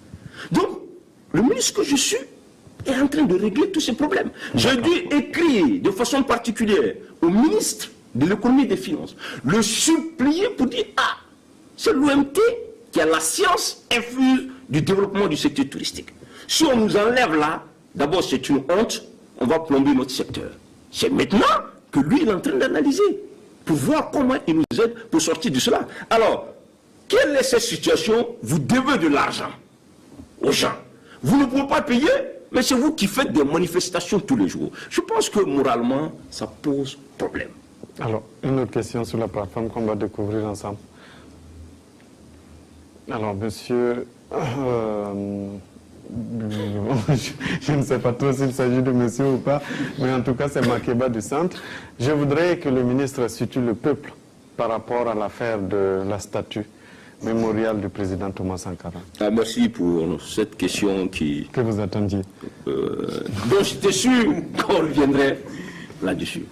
Donc, le ministre que je suis est en train de régler tous ces problèmes. J'ai dû écrire de façon particulière au ministre de l'économie et des finances, le supplier pour dire « Ah, c'est l'OMT qui a la science infuse du développement du secteur touristique. Si on nous enlève là, d'abord c'est une honte, on va plomber notre secteur. C'est maintenant que lui il est en train d'analyser pour voir comment il nous aide pour sortir de cela. Alors, quelle est cette situation? Vous devez de l'argent aux gens. Vous ne pouvez pas payer, mais c'est vous qui faites des manifestations tous les jours. Je pense que moralement, ça pose problème. Alors, une autre question sur la plateforme qu'on va découvrir ensemble. Alors, monsieur, je ne sais pas trop s'il s'agit de monsieur ou pas, mais en tout cas, c'est Makeba du Centre. Je voudrais que le ministre situe le peuple par rapport à l'affaire de la statue mémoriale du président Thomas Sankara. Ah, merci pour cette question que vous attendiez. Donc, j'étais sûr qu'on reviendrait là-dessus.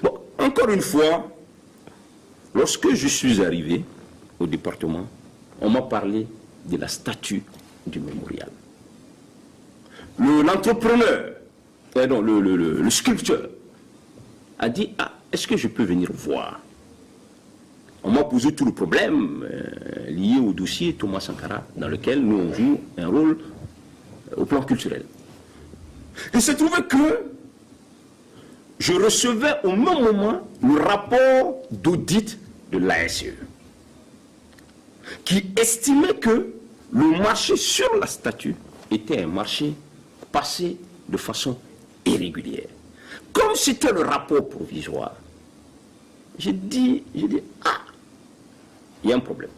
Bon, encore une fois, lorsque je suis arrivé au département, on m'a parlé de la statue du mémorial. L'entrepreneur, le sculpteur, a dit « Ah, est-ce que je peux venir voir ?» On m'a posé tout le problème lié au dossier Thomas Sankara, dans lequel nous on joue un rôle au plan culturel. Il s'est trouvé que je recevais au même moment le rapport d'audit de l'ASE, qui estimait que le marché sur la statue était un marché passé de façon irrégulière. Comme c'était le rapport provisoire, j'ai dit, ah, il y a un problème.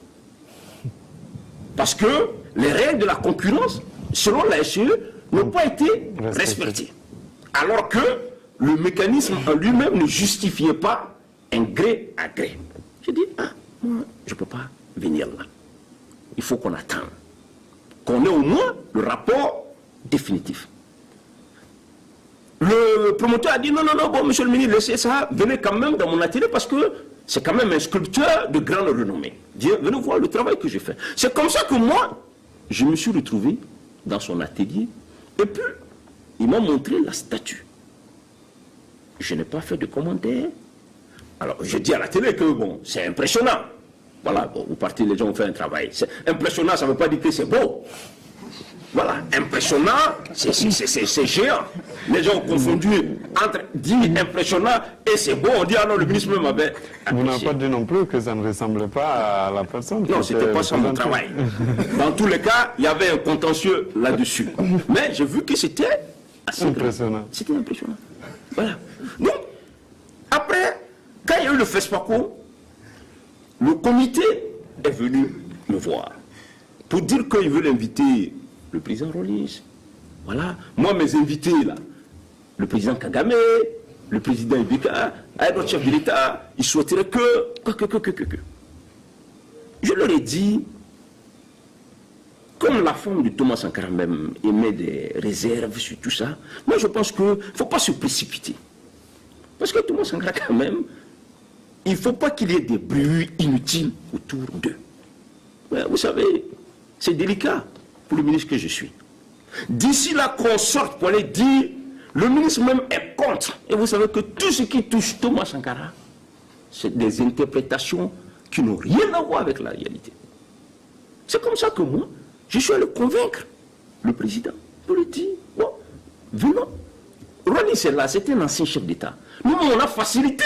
Parce que les règles de la concurrence, selon la SE, n'ont pas été respectées. Alors que le mécanisme en lui-même ne justifiait pas un gré à gré. J'ai dit, ah, moi, je ne peux pas venir là. Il faut qu'on attende. Qu'on ait au moins le rapport définitif. Le promoteur a dit, non, bon, monsieur le ministre, laissez ça, venez quand même dans mon atelier parce que c'est quand même un sculpteur de grande renommée. Venez voir le travail que j'ai fait. C'est comme ça que moi, je me suis retrouvé dans son atelier et puis il m'a montré la statue. Je n'ai pas fait de commentaires. Alors, je dis à la télé que, bon, c'est impressionnant. Voilà, bon, vous partez, les gens ont fait un travail. Impressionnant, ça ne veut pas dire que c'est beau. Voilà, impressionnant, c'est géant. Les gens ont confondu entre dire impressionnant et c'est beau. On dit, ah non, le ministre même avait... Vous n'avez pas dit non plus que ça ne ressemblait pas à la personne. Non, ce n'était pas ça mon travail. Dans tous les cas, il y avait un contentieux là-dessus. Mais j'ai vu que c'était assez impressionnant. C'était impressionnant. Voilà. Donc, après, quand il y a eu le FESPACO, le comité est venu me voir pour dire qu'il veut inviter le président Rollis. Voilà. Moi, mes invités, là, le président Kagame, le président Ibeka, un autre chef de l'État, ils souhaiteraient que. Je leur ai dit, comme la femme de Thomas Sankara même émet des réserves sur tout ça, moi je pense qu'il ne faut pas se précipiter. Parce que Thomas Sankara quand même, il ne faut pas qu'il y ait des bruits inutiles autour d'eux. Ouais, vous savez, c'est délicat pour le ministre que je suis. D'ici là qu'on sorte pour aller dire, le ministre même est contre. Et vous savez que tout ce qui touche Thomas Sankara, c'est des interprétations qui n'ont rien à voir avec la réalité. C'est comme ça que moi, je suis allé convaincre le président. Pour lui dire, bon, venons. Rollis c'est là, c'était un ancien chef d'État. Nous, on a facilité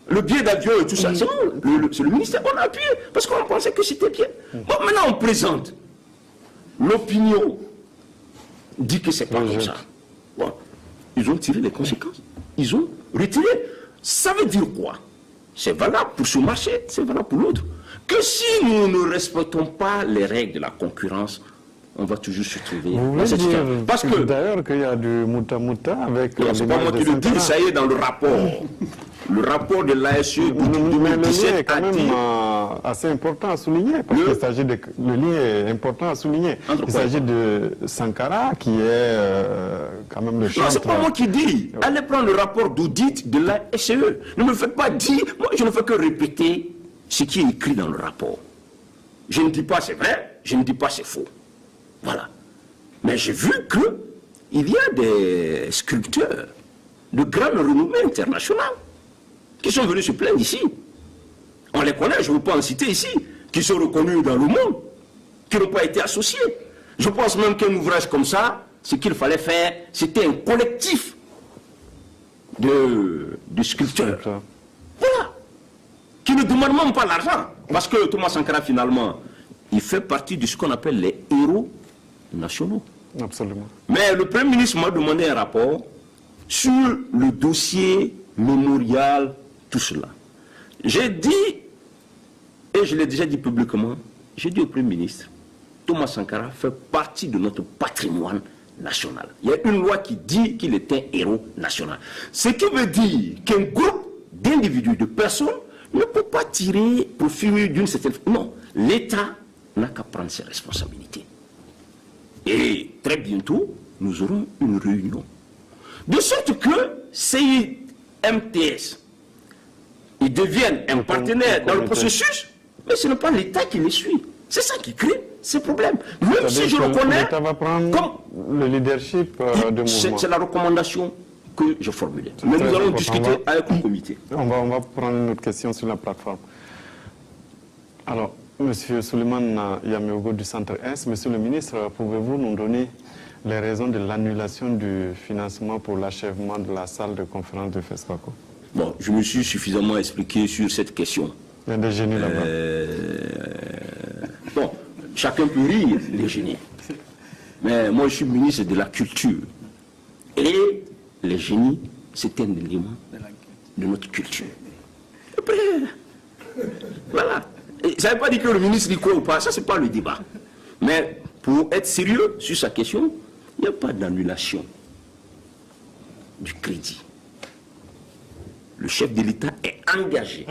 le billet d'avion et tout ça. C'est le ministère, on a appuyé parce qu'on pensait que c'était bien. Bon, maintenant on présente. L'opinion dit que c'est pas comme ça. Bon, ils ont tiré les conséquences. Ils ont retiré. Ça veut dire quoi? C'est valable pour ce marché, c'est valable pour l'autre. Que si nous ne respectons pas les règles de la concurrence, on va toujours se trouver Vous dans voulez cette dire situation. Parce que d'ailleurs qu'il y a du mouta-mouta avec c'est pas moi qui le dis, ça y est dans le rapport. Le rapport de l'ASE de mais le lien 2017 est quand même assez important à souligner, parce qu'il s'agit de... Le lien est important à souligner. Il s'agit de Sankara, qui est quand même le chantre... Non, c'est pas moi qui dis. Allez prendre le rapport d'audit de l'ASE. Ne me faites pas dire... Moi, je ne fais que répéter ce qui est écrit dans le rapport. Je ne dis pas c'est vrai, je ne dis pas c'est faux. Voilà. Mais j'ai vu qu'il y a des sculpteurs de grande renommée internationale qui sont venus se plaindre ici. On les connaît, je ne veux pas en citer ici, qui sont reconnus dans le monde, qui n'ont pas été associés. Je pense même qu'un ouvrage comme ça, ce qu'il fallait faire, c'était un collectif de sculpteurs. Voilà. Qui ne demandent même pas l'argent. Parce que Thomas Sankara, finalement, il fait partie de ce qu'on appelle les héros nationaux. Absolument. Mais le Premier ministre m'a demandé un rapport sur le dossier mémorial, tout cela. J'ai dit, et je l'ai déjà dit publiquement, j'ai dit au Premier ministre, Thomas Sankara fait partie de notre patrimoine national. Il y a une loi qui dit qu'il est un héros national. Ce qui veut dire qu'un groupe d'individus, de personnes, ne peut pas tirer profit d'une certaine... Non, l'État n'a qu'à prendre ses responsabilités. Et très bientôt, nous aurons une réunion. De sorte que CIMTS, ils deviennent un partenaire dans le processus, mais ce n'est pas l'État qui les suit. C'est ça qui crée ces problèmes. Même si je reconnais... L'État va prendre le leadership du mouvement. C'est la recommandation que je formulais. Mais nous allons discuter avec le comité. On va prendre une autre question sur la plateforme. Alors, Monsieur Souleymane Yameogo du Centre S, Monsieur le ministre, pouvez-vous nous donner les raisons de l'annulation du financement pour l'achèvement de la salle de conférence de FESPACO? Bon, je me suis suffisamment expliqué sur cette question. Il y a des génies là-bas. Bon, chacun peut rire, les génies. Mais moi, je suis ministre de la culture. Et les génies, c'est un élément de notre culture. Après, voilà. Et ça ne veut pas dire que le ministre dit quoi ou pas, ça c'est pas le débat. Mais pour être sérieux sur sa question, il n'y a pas d'annulation du crédit. Le chef de l'État est engagé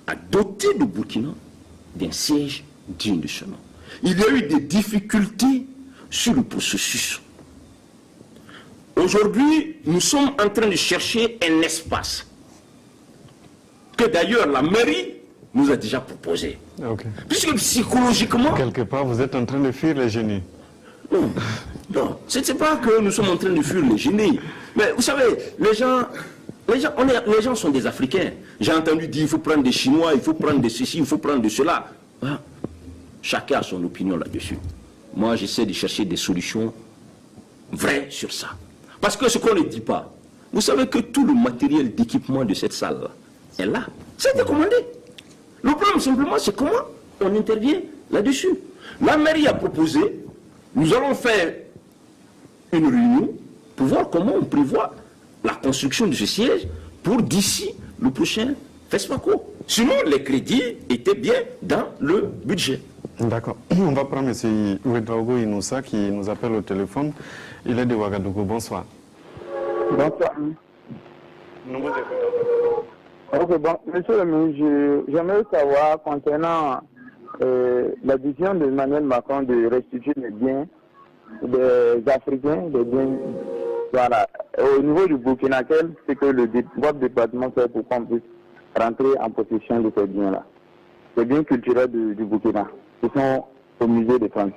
à doter le Burkina d'un siège digne de ce nom. Il y a eu des difficultés sur le processus. Aujourd'hui, nous sommes en train de chercher un espace que d'ailleurs la mairie nous a déjà proposé. Okay. Puisque psychologiquement... Quelque part, vous êtes en train de fuir les génies. Non, non, ce n'est pas que nous sommes en train de fuir les génies. Mais vous savez, les gens sont des Africains. J'ai entendu dire il faut prendre des Chinois, il faut prendre de ceci, il faut prendre de cela. Voilà. Chacun a son opinion là-dessus. Moi, j'essaie de chercher des solutions vraies sur ça. Parce que ce qu'on ne dit pas, vous savez que tout le matériel d'équipement de cette salle est là. C'est commandé. Le problème simplement, c'est comment on intervient là-dessus. La mairie a proposé, nous allons faire une réunion pour voir comment on prévoit la construction de ce siège pour d'ici le prochain FESPACO. Sinon, les crédits étaient bien dans le budget. D'accord. On va prendre M. Ouedraogo Inoussa qui nous appelle au téléphone. Il est de Ouagadougou. Bonsoir. Bonsoir. Nous vous écoutons. Ok, bon, monsieur le ministre, j'aimerais savoir concernant la décision d'Emmanuel Macron de restituer les biens des Africains, des biens, voilà, au niveau du Burkina, c'est que votre département fait pour qu'on puisse rentrer en possession de ces biens-là. Les biens culturels du Burkina, qui sont au musée de France.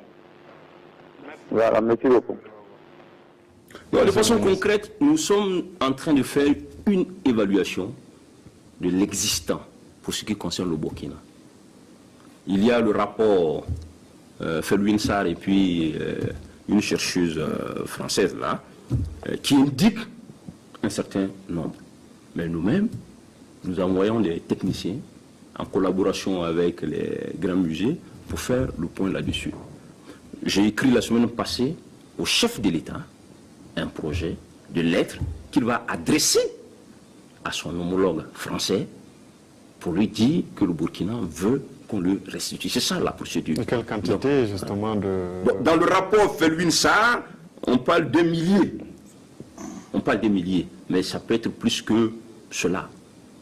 Voilà, merci beaucoup. Non, de façon concrète, nous sommes en train de faire une évaluation de l'existant pour ce qui concerne le Burkina. Il y a le rapport Felwine Sarr et puis une chercheuse française là, qui indique un certain nombre. Mais nous-mêmes, nous envoyons des techniciens en collaboration avec les grands musées pour faire le point là-dessus. J'ai écrit la semaine passée au chef de l'État un projet de lettre qu'il va adresser à son homologue français pour lui dire que le Burkina veut qu'on le restitue. C'est ça la procédure. De quelle quantité, justement, Dans le rapport Felwine-Sarr, on parle de milliers. On parle des milliers, mais ça peut être plus que cela.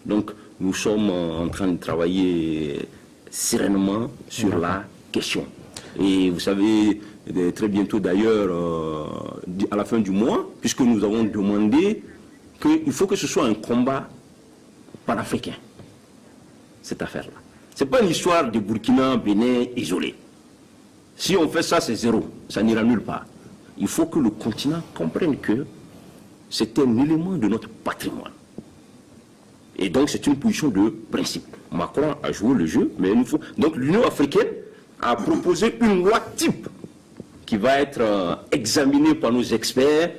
Donc, nous sommes en train de travailler sereinement sur la question. Et vous savez, très bientôt d'ailleurs, à la fin du mois, puisque nous avons demandé qu'il faut que ce soit un combat panafricain, cette affaire-là. Ce n'est pas une histoire de Burkina, Bénin isolé. Si on fait ça, c'est zéro. Ça n'ira nulle part. Il faut que le continent comprenne que c'est un élément de notre patrimoine. Et donc, c'est une position de principe. Macron a joué le jeu, mais il nous faut... Donc, l'Union africaine a proposé une loi type qui va être examinée par nos experts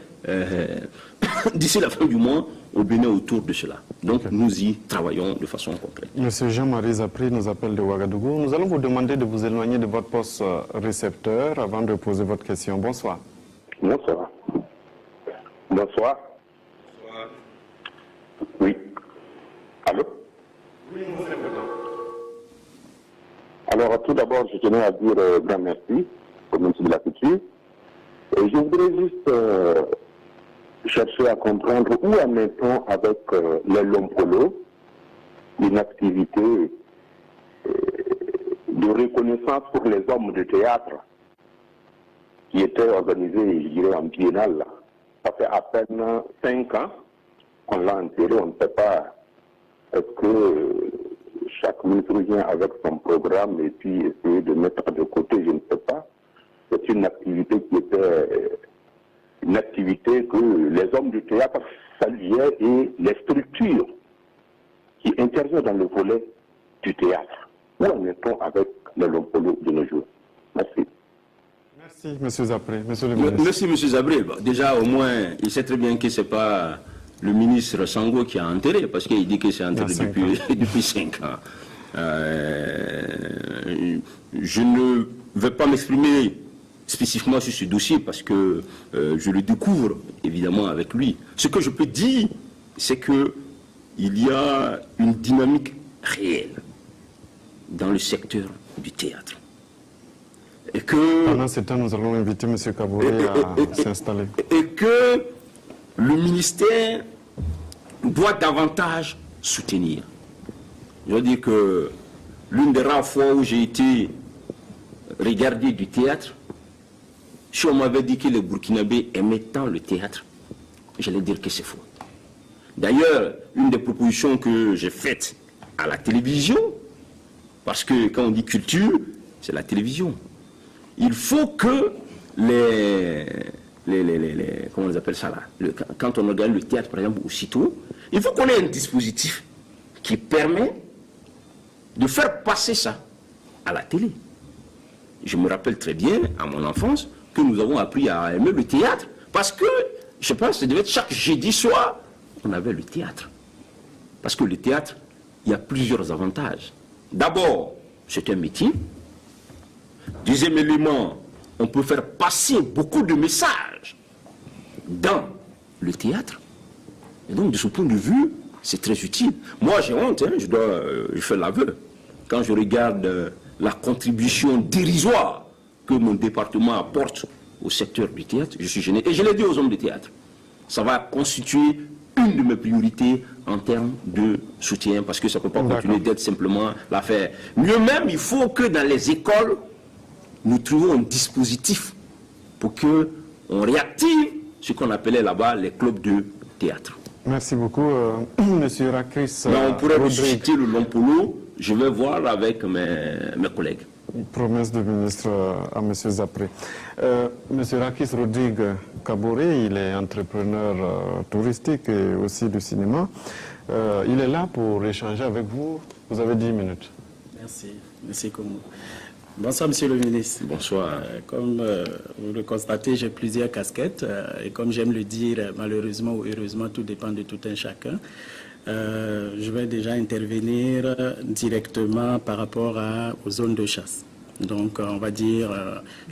d'ici la fin du mois au Bénin autour de cela. Donc, nous y travaillons de façon concrète. Monsieur Jean-Marie Zapré nous appelle de Ouagadougou. Nous allons vous demander de vous éloigner de votre poste récepteur avant de poser votre question. Bonsoir. Bonsoir. Bonsoir. Oui. Allô? Oui, nous écoutons. Alors, tout d'abord, je tenais à dire grand merci au ministre de la Culture. Et je voudrais juste chercher à comprendre où en est-on avec les Lompolo, une activité de reconnaissance pour les hommes de théâtre qui était organisée, je dirais, en biennale. Là. Ça fait à peine 5 ans qu'on l'a enterré, on ne sait pas. Est-ce que chaque ministre vient avec son programme et puis essayer de mettre de côté, je ne sais pas. C'est une activité qui était une activité que les hommes du théâtre saluaient et les structures qui interviennent dans le volet du théâtre. Où en est-on avec les Lompolo de nos jours? Merci. Merci, M. Zapré. Monsieur le ministre. Merci, M. Zabré. Déjà, au moins, il sait très bien que ce n'est pas le ministre Sango qui a enterré, parce qu'il dit que c'est enterré depuis 5 ans. Je ne vais pas m'exprimer spécifiquement sur ce dossier parce que je le découvre évidemment avec lui. Ce que je peux dire, c'est qu'il y a une dynamique réelle dans le secteur du théâtre. Et que, pendant ce temps, nous allons inviter M. Kaboré à s'installer. Et que le ministère doit davantage soutenir. Je veux dire que l'une des rares fois où j'ai été regardé du théâtre, si on m'avait dit que les Burkinabés aimaient tant le théâtre, j'allais dire que c'est faux. D'ailleurs, une des propositions que j'ai faites à la télévision, parce que quand on dit culture, c'est la télévision. Il faut que comment on appelle ça là, quand on regarde le théâtre par exemple aussitôt, il faut qu'on ait un dispositif qui permet de faire passer ça à la télé. Je me rappelle très bien, à mon enfance, que nous avons appris à aimer le théâtre, parce que, je pense, ça devait être chaque jeudi soir, on avait le théâtre. Parce que le théâtre, il y a plusieurs avantages. D'abord, c'est un métier. Deuxième élément, on peut faire passer beaucoup de messages dans le théâtre. Et donc, de ce point de vue, c'est très utile. Moi, j'ai honte, hein, je fais l'aveu. Quand je regarde la contribution dérisoire que mon département apporte au secteur du théâtre, je suis gêné. Et je l'ai dit aux hommes de théâtre. Ça va constituer une de mes priorités en termes de soutien, parce que ça ne peut pas continuer d'être simplement l'affaire. Mieux même, il faut que dans les écoles, nous trouvons un dispositif pour qu'on réactive ce qu'on appelait là-bas les clubs de théâtre. Merci beaucoup, Monsieur Rakris. On pourrait visiter le Lompolo, je vais voir avec mes collègues. Promesse de ministre à M. Zapré. Monsieur Rakis Rodrigue Kaboré, il est entrepreneur touristique et aussi du cinéma. Il est là pour échanger avec vous. Vous avez 10 minutes. Merci. Merci, Koumou. Bonsoir, Monsieur le ministre. Bonsoir. Comme vous le constatez, j'ai plusieurs casquettes. Et comme j'aime le dire, malheureusement ou heureusement, tout dépend de tout un chacun. Je vais déjà intervenir directement par rapport aux zones de chasse. Donc, on va dire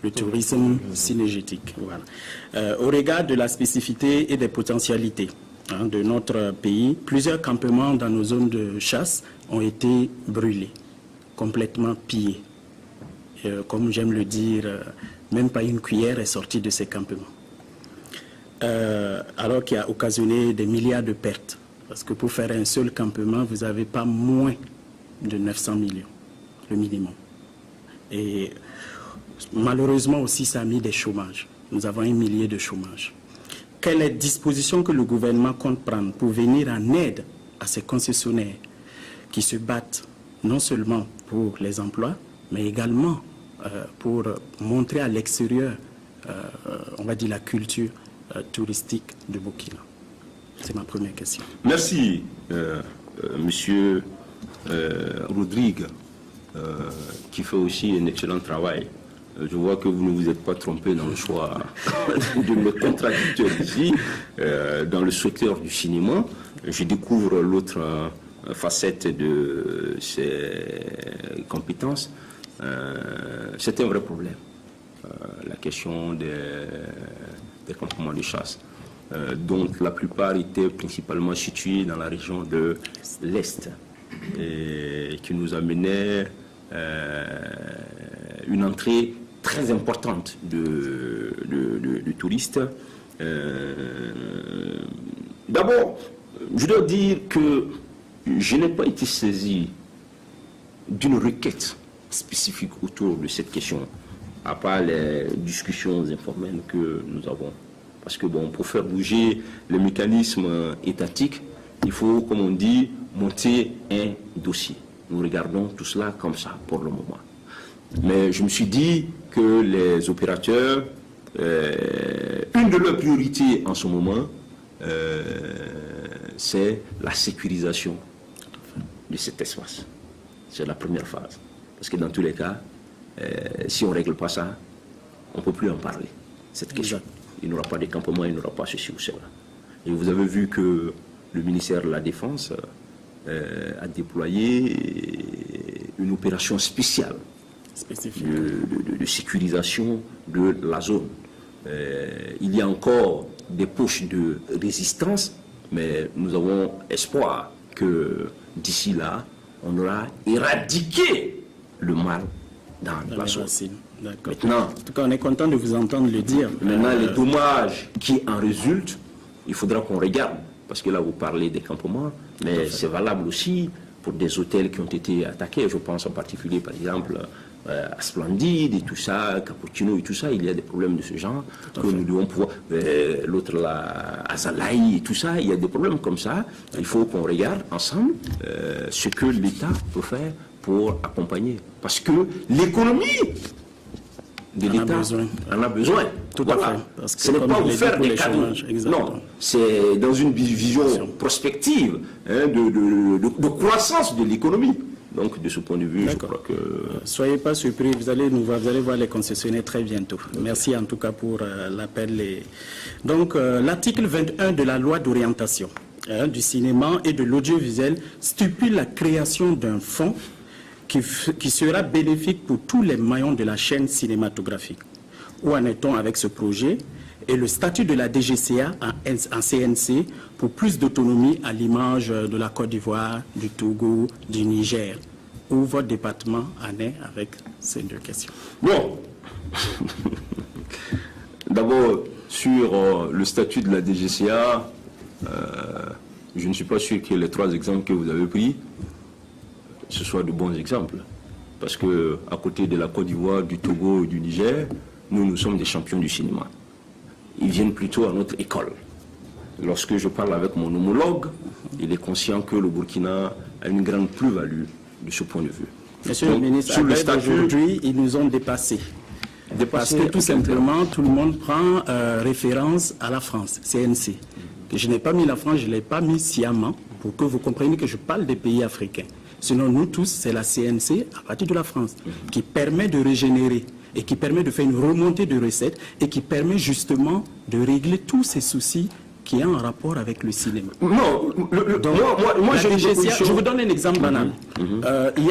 le tourisme synergétique. Voilà. Au regard de la spécificité et des potentialités de notre pays, plusieurs campements dans nos zones de chasse ont été brûlés, complètement pillé. Comme j'aime le dire, même pas une cuillère est sortie de ces campements. Alors qu'il a occasionné des milliards de pertes. Parce que pour faire un seul campement, vous n'avez pas moins de 900 millions, le minimum. Et malheureusement aussi, ça a mis des chômages. Nous avons 1 millier de chômage. Quelles sont les dispositions que le gouvernement compte prendre pour venir en aide à ces concessionnaires qui se battent non seulement pour les emplois, mais également pour montrer à l'extérieur, on va dire, la culture touristique de Burkina? C'est ma première question. Merci, Monsieur Rodrigue, qui fait aussi un excellent travail. Je vois que vous ne vous êtes pas trompé dans le choix de mes contradicteurs ici, dans le secteur du cinéma. Je découvre l'autre facette de ses compétences. C'est un vrai problème, la question des campements de chasse, dont la plupart étaient principalement situés dans la région de l'Est, et qui nous amenait une entrée très importante de touristes. D'abord, je dois dire que je n'ai pas été saisi d'une requête spécifique autour de cette question, à part les discussions informelles que nous avons. Parce que bon, pour faire bouger les mécanismes étatiques, il faut, comme on dit, monter un dossier. Nous regardons tout cela comme ça pour le moment. Mais je me suis dit que les opérateurs, une de leurs priorités en ce moment, c'est la sécurisation de cet espace. C'est la première phase. Parce que dans tous les cas, si on ne règle pas ça, on ne peut plus en parler, cette question. Il n'y aura pas de campement, il n'y aura pas ceci ou cela. Et vous avez vu que le ministère de la Défense a déployé une opération spéciale de sécurisation de la zone. Il y a encore des poches de résistance, mais nous avons espoir que d'ici là, on aura éradiqué le mal dans la zone. Maintenant, en tout cas, on est content de vous entendre le dire. Maintenant, les dommages qui en résultent, il faudra qu'on regarde. Parce que là, vous parlez des campements, mais c'est valable aussi pour des hôtels qui ont été attaqués. Je pense en particulier, par exemple, à Splendide et tout ça, Cappuccino et tout ça. Il y a des problèmes de ce genre que nous devons pouvoir... L'autre là, Azalaï et tout ça, il y a des problèmes comme ça. Il faut qu'on regarde ensemble ce que l'État peut faire pour accompagner. Parce que l'économie de l'État en a besoin. Tout à fait. Parce que ce n'est pas vous faire des cadeaux. Non, c'est dans une vision prospective de croissance de l'économie. Donc, de ce point de vue, je crois que... Soyez pas surpris, vous allez voir les concessionnaires très bientôt. Okay. Merci en tout cas pour l'appel. Donc, l'article 21 de la loi d'orientation du cinéma et de l'audiovisuel stipule la création d'un fonds qui sera bénéfique pour tous les maillons de la chaîne cinématographique. Où en est-on avec ce projet et le statut de la DGCA en CNC pour plus d'autonomie à l'image de la Côte d'Ivoire, du Togo, du Niger? Où votre département en est avec ces deux questions? Bon, d'abord, sur le statut de la DGCA, je ne suis pas sûr que les 3 exemples que vous avez pris, ce soient de bons exemples. Parce que à côté de la Côte d'Ivoire, du Togo et du Niger, nous sommes des champions du cinéma. Ils viennent plutôt à notre école. Lorsque je parle avec mon homologue, il est conscient que le Burkina a une grande plus-value de ce point de vue. Monsieur le ministre, aujourd'hui, ils nous ont dépassés. Parce que tout simplement, tout le monde prend référence à la France, CNC. Je n'ai pas mis la France, je ne l'ai pas mis sciemment, pour que vous compreniez que je parle des pays africains. Sinon, nous tous, c'est la CNC, à partir de la France, qui permet de régénérer et qui permet de faire une remontée de recettes et qui permet justement de régler tous ces soucis qui ont un rapport avec le cinéma. Non, moi je vous donne un exemple banal. Il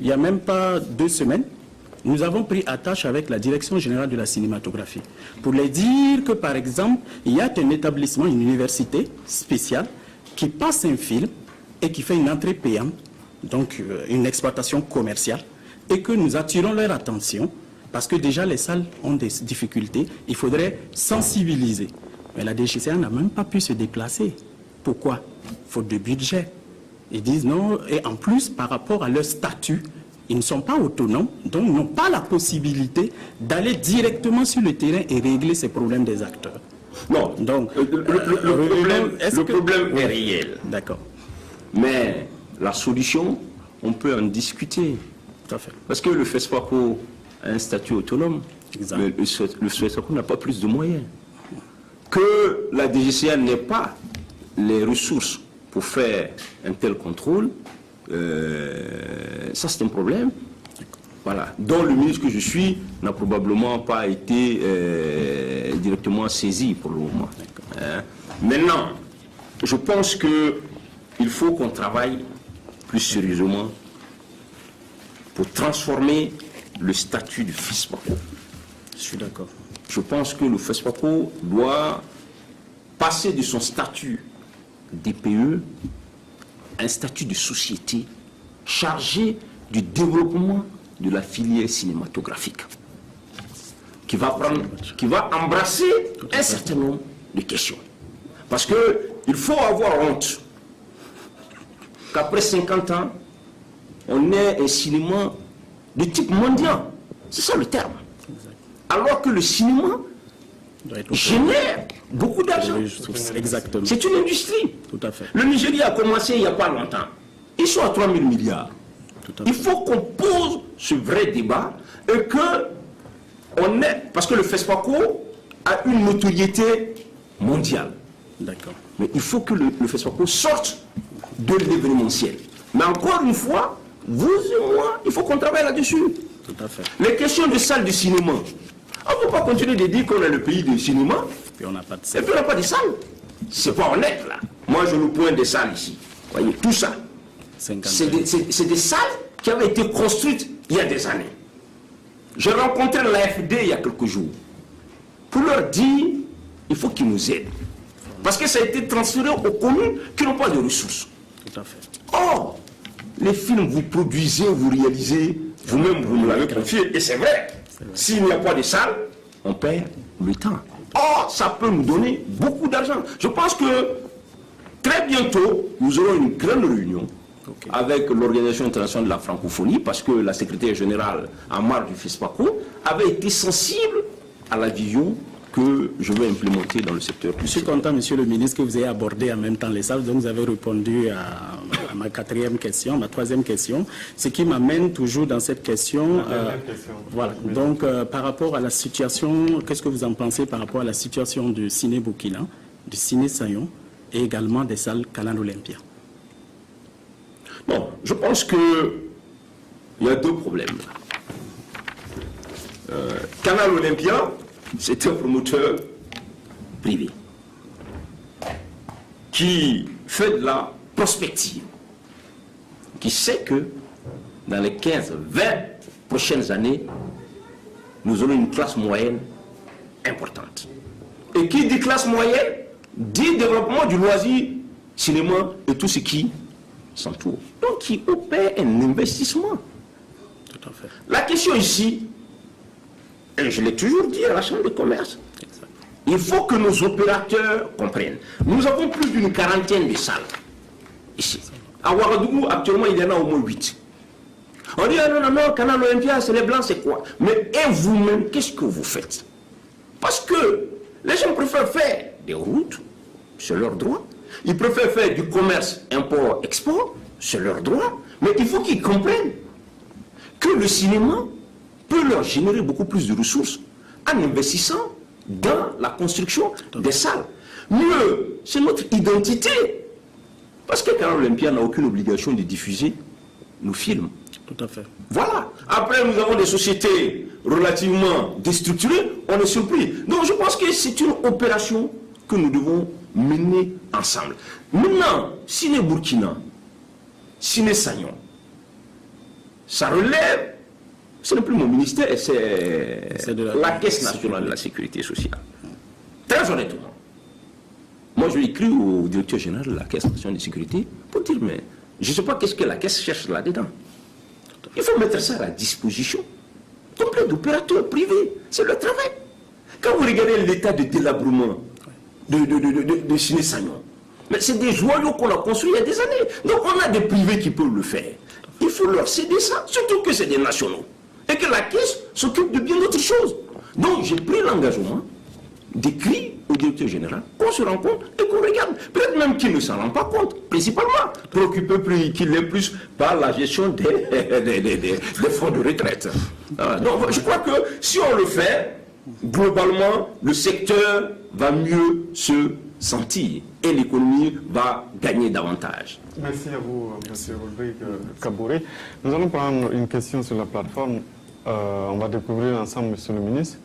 y a même pas 2 semaines, nous avons pris attache avec la Direction générale de la cinématographie pour leur dire que, par exemple, il y a un établissement, une université spéciale qui passe un film et qui fait une entrée payante donc une exploitation commerciale, et que nous attirons leur attention, parce que déjà les salles ont des difficultés, il faudrait sensibiliser. Mais la DGCA n'a même pas pu se déplacer. Pourquoi? Faute de budget. Ils disent non, et en plus, par rapport à leur statut, ils ne sont pas autonomes, donc ils n'ont pas la possibilité d'aller directement sur le terrain et régler ces problèmes des acteurs. Non, Donc, le problème est réel. D'accord. Mais la solution, on peut en discuter. Tout à fait. Parce que le FESPACO a un statut autonome, Exact. mais le FESPACO n'a pas plus de moyens. Que la DGCA n'ait pas les ressources pour faire un tel contrôle, ça c'est un problème. Voilà. Dont le ministre que je suis n'a probablement pas été directement saisi pour le moment. Hein? Maintenant, je pense qu'il faut qu'on travaille plus sérieusement pour transformer le statut du FESPACO. Je suis d'accord. Je pense que le FESPACO doit passer de son statut DPE à un statut de société chargée du développement de la filière cinématographique, qui va embrasser un certain nombre de questions. Parce qu'il faut avoir honte qu'après 50 ans, on ait un cinéma de type mondial. C'est ça le terme. Alors que le cinéma génère beaucoup d'argent. Exactement. C'est une industrie. Tout à fait. Le Nigeria a commencé il n'y a pas longtemps. Ils sont à 3 000 milliards. Il faut qu'on pose ce vrai débat et que on ait... Parce que le FESPACO a une notoriété mondiale. D'accord. Mais il faut que le FESPACO sorte de l'événementiel. Mais encore une fois, vous et moi, il faut qu'on travaille là-dessus. Tout à fait. Les questions de salles de cinéma. On ne peut pas continuer de dire qu'on est le pays du cinéma Et puis on n'a pas de et salle. puis on n'a pas de salles. C'est pas honnête là. Moi je nous pointe des salles ici. Vous voyez, tout ça. 50 C'est des salles qui avaient été construites il y a des années. J'ai rencontré l'AFD il y a quelques jours pour leur dire il faut qu'ils nous aident. Parce que ça a été transféré aux communes qui n'ont pas de ressources. Tout à fait. Or, les films, vous produisez, vous réalisez, vous-même, vous me l'avez confié, et c'est vrai. S'il n'y a pas de salle, on perd le temps. Or, ça peut nous donner beaucoup d'argent. Je pense que très bientôt, nous aurons une grande réunion avec l'Organisation internationale de la francophonie, parce que la secrétaire générale en marge du FESPACO avait été sensible à la vision que je veux implémenter dans le secteur. Je suis content, monsieur le ministre, que vous ayez abordé en même temps les salles. Donc, vous avez répondu à ma quatrième question, ma troisième question. Ce qui m'amène toujours dans cette question. Voilà. Donc, par rapport à la situation, qu'est-ce que vous en pensez par rapport à la situation du Ciné Burkina, du Ciné Sayon et également des salles Canal Olympia? Bon, je pense qu'il y a deux problèmes. Canal Olympia, c'est un promoteur privé qui fait de la prospective, qui sait que dans les 15-20 prochaines années, nous aurons une classe moyenne importante. Et qui dit classe moyenne, dit développement du loisir, cinéma et tout ce qui s'entoure. Donc qui opère un investissement. Tout à fait. La question ici, et je l'ai toujours dit à la Chambre de commerce, il faut que nos opérateurs comprennent. Nous avons plus d'une quarantaine de salles ici. À Ouagadougou, actuellement, il y en a au moins 8. On dit, non, non, non, Canal Olympia, c'est les Blancs, c'est quoi? Mais et vous-même, qu'est-ce que vous faites? Parce que les gens préfèrent faire des routes, c'est leur droit. Ils préfèrent faire du commerce import-export, c'est leur droit. Mais il faut qu'ils comprennent que le cinéma peut leur générer beaucoup plus de ressources en investissant dans la construction des salles. Mieux, c'est notre identité. Parce que Canal Olympia n'a aucune obligation de diffuser nos films. Tout à fait. Voilà. Après, nous avons des sociétés relativement déstructurées, on est surpris. Donc, je pense que c'est une opération que nous devons mener ensemble. Maintenant, Ciné Burkina, Ciné Sayon, ça relève, ce n'est plus mon ministère, c'est la Caisse nationale de la sécurité sociale. Très honnêtement. Moi, je l'ai écrit au directeur général de la Caisse nationale de sécurité pour dire, mais Je ne sais pas qu'est-ce que la caisse cherche là-dedans. Il faut mettre ça à la disposition complète d'opérateurs privés. C'est le travail. Quand vous regardez l'état de délabrement de Siné-Sagnon, mais c'est des joyaux qu'on a construits il y a des années. Donc on a des privés qui peuvent le faire. Il faut leur céder ça, surtout que c'est des nationaux. Et que la caisse s'occupe de bien d'autres choses. Donc j'ai pris l'engagement d'écrire au directeur général qu'on se rend compte et qu'on regarde. Peut-être même qu'il ne s'en rend pas compte, principalement. Préoccupé plus qu'il est plus par la gestion des fonds de retraite. Donc je crois que si on le fait, globalement, le secteur va mieux se sentir et l'économie va gagner davantage. Merci à vous, M. Rodrigue Kabouré. Nous allons prendre une question sur la plateforme. On va découvrir ensemble, Monsieur le ministre.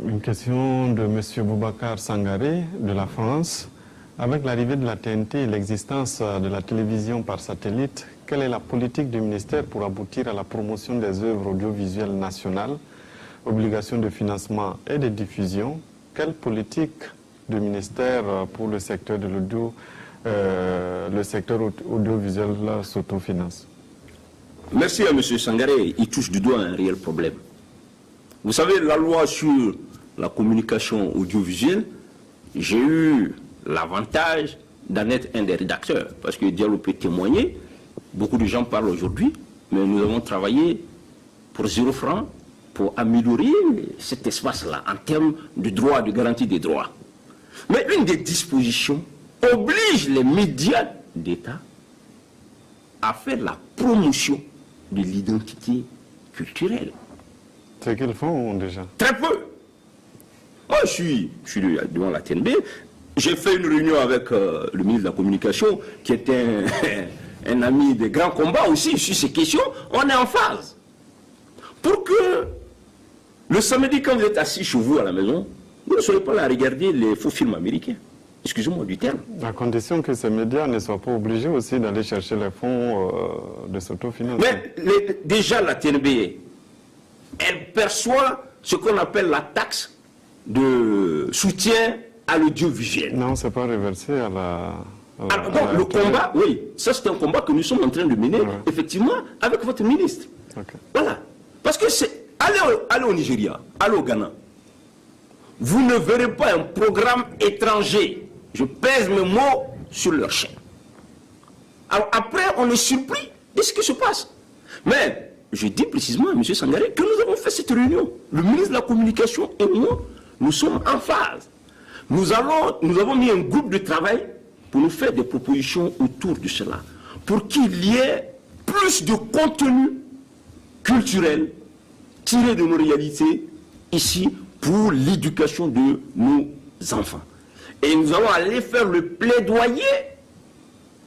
Une question de M. Boubacar Sangaré de la France. Avec l'arrivée de la TNT et l'existence de la télévision par satellite, quelle est la politique du ministère pour aboutir à la promotion des œuvres audiovisuelles nationales, obligation de financement et de diffusion? Quelle politique du ministère pour le secteur de l'audio, le secteur audiovisuel s'autofinance? Merci à M. Sangaré. Il touche du doigt un réel problème. Vous savez, la loi sur la communication audiovisuelle, j'ai eu l'avantage d'en être un des rédacteurs, parce que Diallo peut témoigner. Beaucoup de gens parlent aujourd'hui, mais nous avons travaillé pour 0 francs pour améliorer cet espace-là en termes de droits, de garantie des droits. Mais une des dispositions oblige les médias d'État à faire la promotion de l'identité culturelle. C'est qu'ils font déjà. Très peu. Moi, je suis devant la TNB. J'ai fait une réunion avec le ministre de la Communication, qui était un ami des grands combats aussi sur ces questions. On est en phase. Pour que le samedi, quand vous êtes assis chez vous à la maison, vous ne serez pas là à regarder les faux films américains. Excusez-moi du terme. À condition que ces médias ne soient pas obligés aussi d'aller chercher les fonds de s'autofinancer. Mais déjà, la TNB, elle perçoit ce qu'on appelle la taxe de soutien à l'audiovisuel. Non, c'est pas reversé à la... Alors, donc, le combat, oui, ça c'est un combat que nous sommes en train de mener, effectivement, avec votre ministre. Okay. Voilà. Parce que c'est... Allez au Nigeria, allez au Ghana. Vous ne verrez pas un programme étranger. Je pèse mes mots sur leur chaîne. Alors après, on est surpris de ce qui se passe. Mais je dis précisément à M. Sangaré que nous avons fait cette réunion. Le ministre de la Communication et moi, nous sommes en phase. Nous avons mis un groupe de travail pour nous faire des propositions autour de cela. Pour qu'il y ait plus de contenu culturel tiré de nos réalités ici pour l'éducation de nos enfants. Et nous allons aller faire le plaidoyer.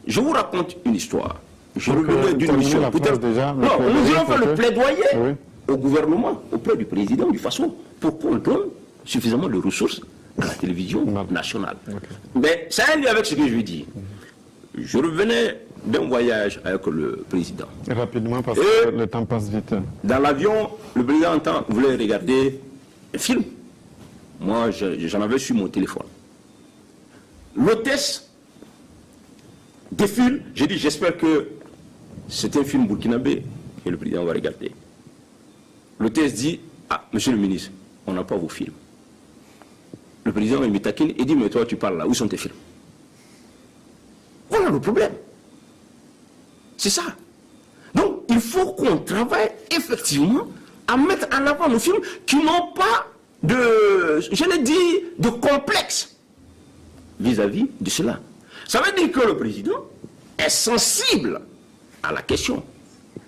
Je vous raconte une histoire. Je revenais d'une mission. Non, nous allons faire le plaidoyer au gouvernement, auprès du président, du façon, pour qu'on donne suffisamment de ressources à la télévision nationale. Mais ça a un lien avec ce que je lui dis. Je revenais d'un voyage avec le président. Et rapidement, parce que le temps passe vite. Dans l'avion, le président voulait regarder un film. Moi, j'en avais sur mon téléphone. L'hôtesse défile. J'ai dit, j'espère que c'est un film burkinabé que le président va regarder. L'hôtesse dit, ah, monsieur le ministre, on n'a pas vos films. Le président me taquine et dit, mais toi, tu parles là, où sont tes films? Voilà le problème. C'est ça. Donc, il faut qu'on travaille effectivement à mettre en avant nos films qui n'ont pas de, je l'ai dit, de complexe vis-à-vis de cela. Ça veut dire que le président est sensible à la question.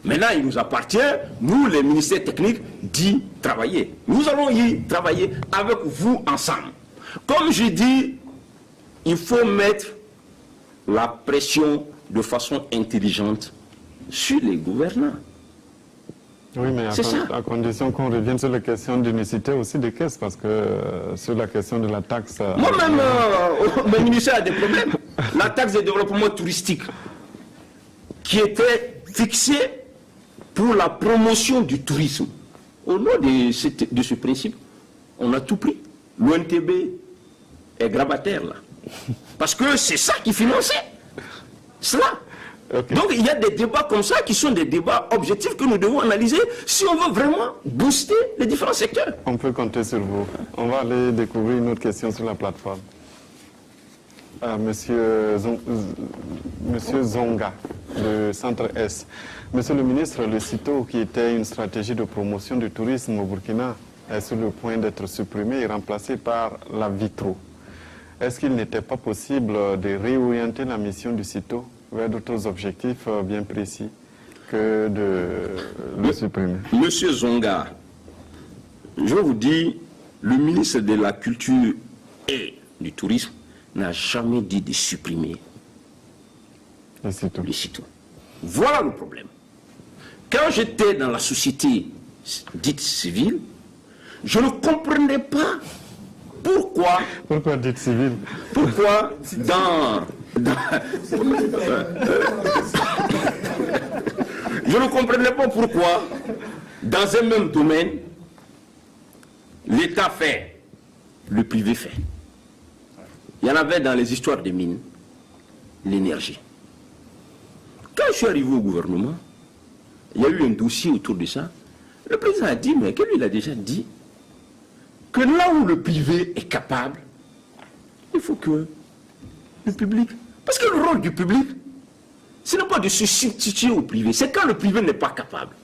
Maintenant, il nous appartient, nous, les ministères techniques, d'y travailler. Nous allons y travailler avec vous ensemble. Comme je dis, il faut mettre la pression de façon intelligente sur les gouvernants. Oui, mais à condition qu'on revienne sur la question d'unicité aussi des caisses, parce que sur la question de la taxe... Moi-même, mon ministère a des problèmes. La taxe de développement touristique, qui était fixée pour la promotion du tourisme. Au nom de ce principe, on a tout pris. L'ONTB est grabataire, là. Parce que c'est ça qui finançait. cela. Okay. Donc il y a des débats comme ça qui sont des débats objectifs que nous devons analyser si on veut vraiment booster les différents secteurs. On peut compter sur vous. On va aller découvrir une autre question sur la plateforme. Monsieur Zonga, de Centre S. Monsieur le ministre, le CITO, qui était une stratégie de promotion du tourisme au Burkina, est sur le point d'être supprimé et remplacé par la Vitro. Est-ce qu'il n'était pas possible de réorienter la mission du CITO vers d'autres objectifs bien précis que de le supprimer? Monsieur Zonga, je vous dis, le ministre de la Culture et du Tourisme n'a jamais dit de supprimer le CITO. Voilà le problème. Quand j'étais dans la société dite civile, je ne comprenais pas pourquoi... Pourquoi dite civile? Pourquoi je ne comprenais pas pourquoi, dans un même domaine, l'État fait, le privé fait. Il y en avait dans les histoires des mines, l'énergie. Quand je suis arrivé au gouvernement, il y a eu un dossier autour de ça. Le président a dit, mais que lui, il a déjà dit, que là où le privé est capable, il faut que le public... Parce que le rôle du public, ce n'est pas de se substituer au privé, c'est quand le privé n'est pas capable.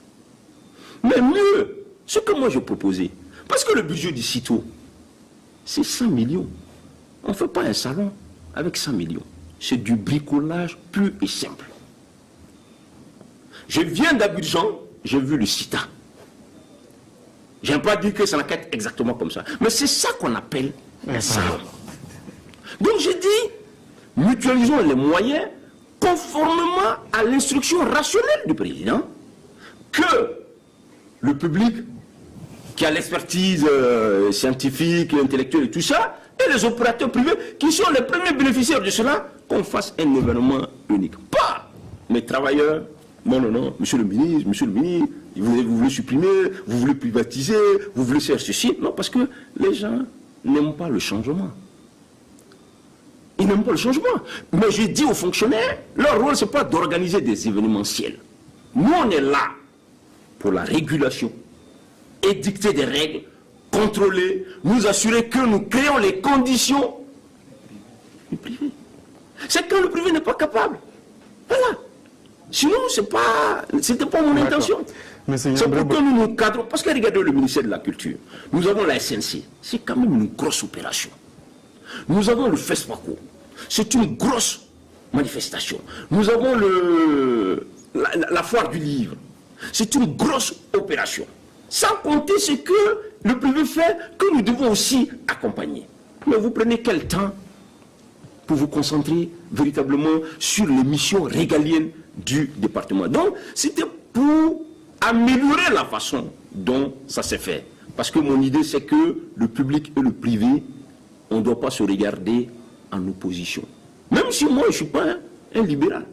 Mais mieux, ce que moi je proposais, parce que le budget du CITO, c'est 100 millions. On ne fait pas un salon avec 100 millions. C'est du bricolage pur et simple. Je viens d'Abidjan, j'ai vu le CITA. Je n'aime pas dire que ça n'a qu'à être exactement comme ça. Mais c'est ça qu'on appelle un salon. Donc j'ai dit, mutualisons les moyens conformément à l'instruction rationnelle du président, que le public qui a l'expertise scientifique, intellectuelle et tout ça, et les opérateurs privés qui sont les premiers bénéficiaires de cela, qu'on fasse un événement unique. Pas les travailleurs, non, monsieur le ministre, vous voulez supprimer, vous voulez privatiser, vous voulez faire ceci. Non, parce que les gens n'aiment pas le changement. Ils n'aiment pas le changement. Mais je dis aux fonctionnaires, leur rôle, ce n'est pas d'organiser des événementiels. Nous, on est là pour la régulation, édicter des règles, contrôler, nous assurer que nous créons les conditions du privé. C'est quand le privé n'est pas capable. Voilà. Sinon, c'était pas mon intention. C'est pour que nous nous cadrons. Parce que regardez le ministère de la Culture. Nous avons la SNC. C'est quand même une grosse opération. Nous avons le FESPACO. C'est une grosse manifestation. Nous avons la foire du livre. C'est une grosse opération. Sans compter ce que le privé fait, que nous devons aussi accompagner. Mais vous prenez quel temps pour vous concentrer véritablement sur les missions régaliennes du département? Donc, c'était pour améliorer la façon dont ça s'est fait. Parce que mon idée, c'est que le public et le privé, on ne doit pas se regarder en opposition. Même si moi, je ne suis pas un libéral.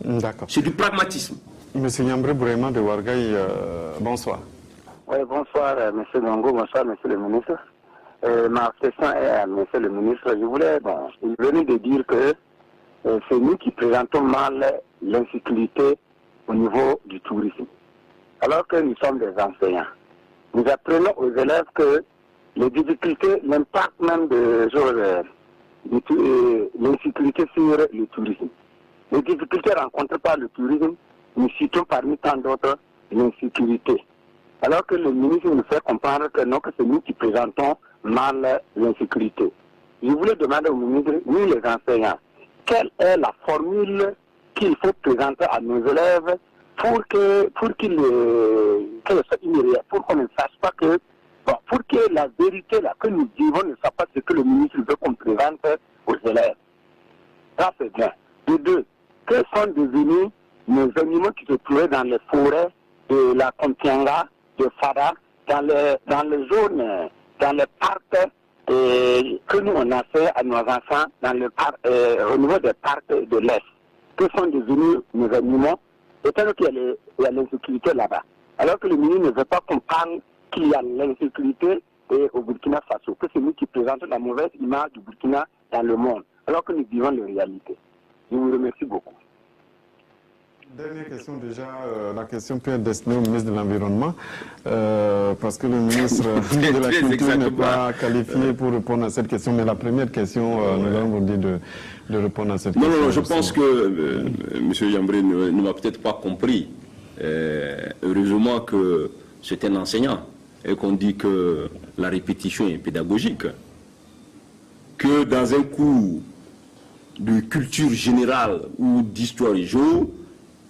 D'accord. C'est du pragmatisme. Monsieur Nyambre Bourema de Ouarghaï, bonsoir. Oui, bonsoir, monsieur Longo, bonsoir, monsieur le ministre. Ma question est à monsieur le ministre. Je voulais, il venait de dire que c'est nous qui présentons mal l'insécurité au niveau du tourisme. Alors que nous sommes des enseignants. Nous apprenons aux élèves que les difficultés, l'impact même de l'insécurité sur le tourisme. Les difficultés rencontrées par le tourisme, nous citons parmi tant d'autres l'insécurité. Alors que le ministre nous fait comprendre que non, que c'est nous qui présentons mal l'insécurité. Je voulais demander au ministre, nous les enseignants, quelle est la formule qu'il faut présenter à nos élèves pour qu'on ne sache pas que, pour que la vérité là, que nous disons ne soit pas ce que le ministre veut qu'on présente aux élèves. Ça c'est bien. De deux, que sont devenus nos animaux qui se trouvaient dans les forêts de la Contianga, de Fara, dans les zones, dans les parcs que nous on a fait à nos enfants dans le parc, au niveau des parcs de l'Est. Que sont devenus nos animaux, étant qu'il y a l'insécurité là-bas. Alors que le ministre ne veut pas qu'on parle qu'il y a l'insécurité au Burkina Faso, que c'est nous qui présentons la mauvaise image du Burkina dans le monde, alors que nous vivons la réalité. Je vous remercie beaucoup. Dernière question déjà, la question peut être destinée au ministre de l'Environnement, parce que le ministre de la Culture n'est pas qualifié pour répondre à cette question, mais la première question, nous allons vous dire de répondre à cette question. Non, je pense que M. Jambré ne m'a peut-être pas compris. Heureusement que c'est un enseignant et qu'on dit que la répétition est pédagogique, que dans un cours de culture générale ou d'histoire et géo,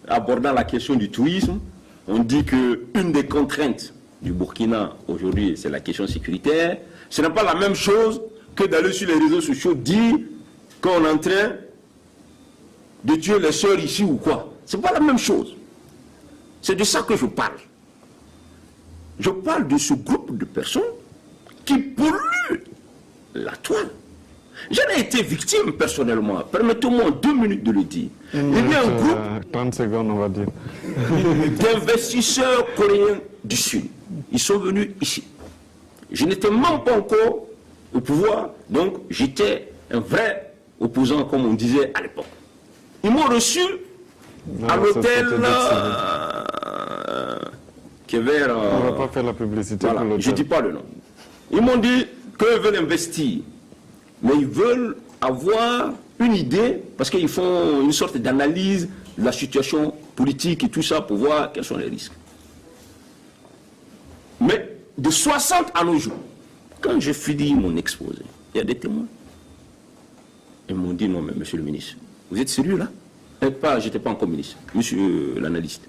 abordant la question du tourisme, on dit qu'une des contraintes du Burkina aujourd'hui, c'est la question sécuritaire. Ce n'est pas la même chose que d'aller sur les réseaux sociaux dire qu'on est en train de tuer les sœurs ici ou quoi. Ce n'est pas la même chose. C'est de ça que je parle. Je parle de ce groupe de personnes qui polluent la toile. J'en ai été victime personnellement. Permettez-moi en 2 minutes de le dire. Il y a un groupe 30 secondes, on va dire. d'investisseurs coréens du Sud. Ils sont venus ici. Je n'étais même pas encore au pouvoir, donc j'étais un vrai opposant, comme on disait à l'époque. Ils m'ont reçu à l'hôtel qui est vers... on ne va pas faire la publicité voilà, pour l'hôtel. je ne dis pas le nom. Ils m'ont dit qu'ils veulent investir. Mais ils veulent avoir une idée, parce qu'ils font une sorte d'analyse de la situation politique et tout ça pour voir quels sont les risques. Mais de 60 à nos jours, quand j'ai fini mon exposé, il y a des témoins. Ils m'ont dit, non mais monsieur le ministre, vous êtes sérieux là? Je n'étais pas encore ministre, monsieur l'analyste.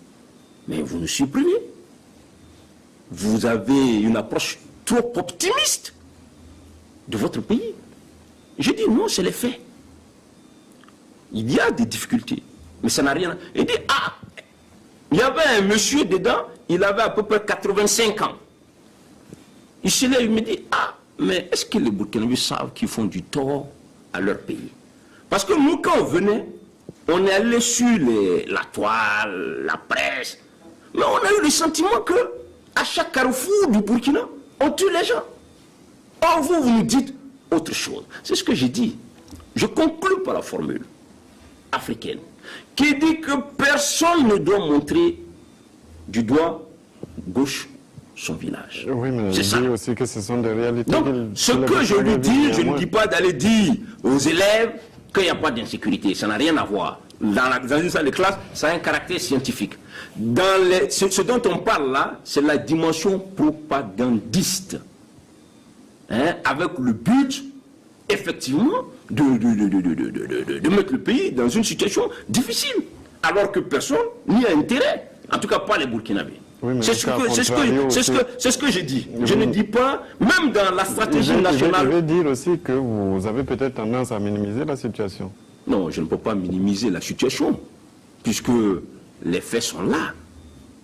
Mais vous nous surprenez. Vous avez une approche trop optimiste de votre pays. Je dis non, c'est les faits. Il y a des difficultés, mais ça n'a rien. Il dit, il y avait un monsieur dedans, il avait à peu près 85 ans. Il se lève, il me dit, mais est-ce que les Burkinabés savent qu'ils font du tort à leur pays? Parce que nous, quand on venait, on est allé sur la toile, la presse, mais on a eu le sentiment que à chaque carrefour du Burkina, on tue les gens. Or, vous nous dites autre chose. C'est ce que j'ai dit. Je conclue par la formule africaine qui dit que personne ne doit montrer du doigt gauche son village. Oui, mais c'est ça. Dit aussi que ce sont des réalités. Donc, ce que je lui dis, je ne dis pas d'aller dire aux élèves qu'il n'y a pas d'insécurité. Ça n'a rien à voir. Dans une salle de classe, ça a un caractère scientifique. Ce dont on parle là, c'est la dimension propagandiste. Avec le but, effectivement, de mettre le pays dans une situation difficile, alors que personne n'y a intérêt, en tout cas pas les Burkinabés. Oui, c'est ce que j'ai dit. Je ne dis pas, même dans la stratégie nationale... Je veux dire aussi que vous avez peut-être tendance à minimiser la situation. Non, je ne peux pas minimiser la situation, puisque les faits sont là,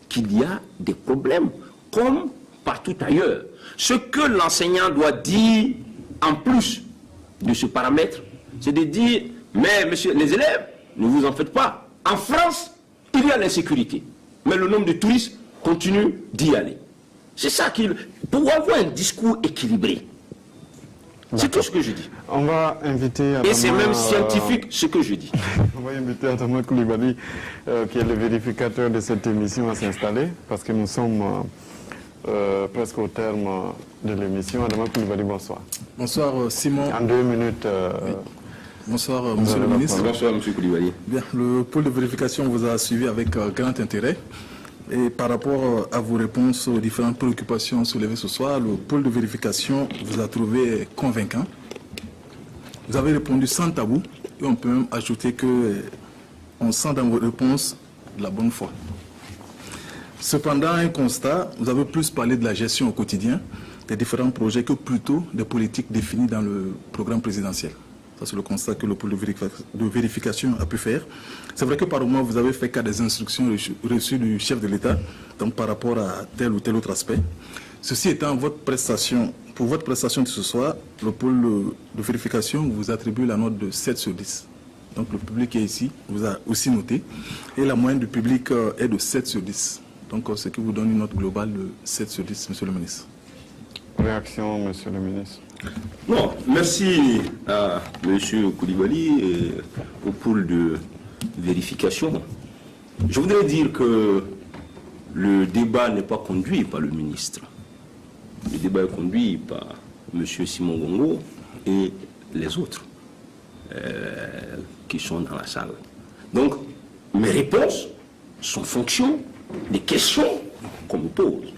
qu'il y a des problèmes, comme partout ailleurs. Ce que l'enseignant doit dire, en plus de ce paramètre, c'est de dire, mais monsieur, les élèves, ne vous en faites pas. En France, il y a l'insécurité, mais le nombre de touristes continue d'y aller. C'est ça qu'il... Pour avoir un discours équilibré, c'est tout ce que je dis. On va inviter Adama, et c'est même scientifique ce que je dis. On va inviter Adama Coulibaly, qui est le vérificateur de cette émission, à s'installer, parce que nous sommes presque au terme de l'émission. Adama Coulibaly, bonsoir. Bonsoir Simon. En 2 minutes. Oui. Bonsoir Monsieur le ministre. Bonsoir Monsieur Coulibaly. Bien, le pôle de vérification vous a suivi avec grand intérêt. Et par rapport à vos réponses aux différentes préoccupations soulevées ce soir, le pôle de vérification vous a trouvé convaincant. Vous avez répondu sans tabou et on peut même ajouter qu'on sent dans vos réponses de la bonne foi. Cependant, un constat, vous avez plus parlé de la gestion au quotidien des différents projets que plutôt des politiques définies dans le programme présidentiel. Ça, c'est le constat que le pôle de vérification a pu faire. C'est vrai que par moment, vous avez fait cas des instructions reçues du chef de l'État, donc par rapport à tel ou tel autre aspect. Ceci étant, pour votre prestation de ce soir, le pôle de vérification vous attribue la note de 7 sur 10. Donc le public qui est ici vous a aussi noté. Et la moyenne du public est de 7 sur 10. Donc ce qui vous donne une note globale de 7 sur 10, Monsieur le ministre. Réaction, Monsieur le ministre. Non, merci à M. Coulibaly et au pôle de vérification Je voudrais dire que le débat n'est pas conduit par le ministre. Le débat est conduit par M. Simon Gongo et les autres qui sont dans la salle. Donc, mes réponses sont fonction des questions qu'on me pose.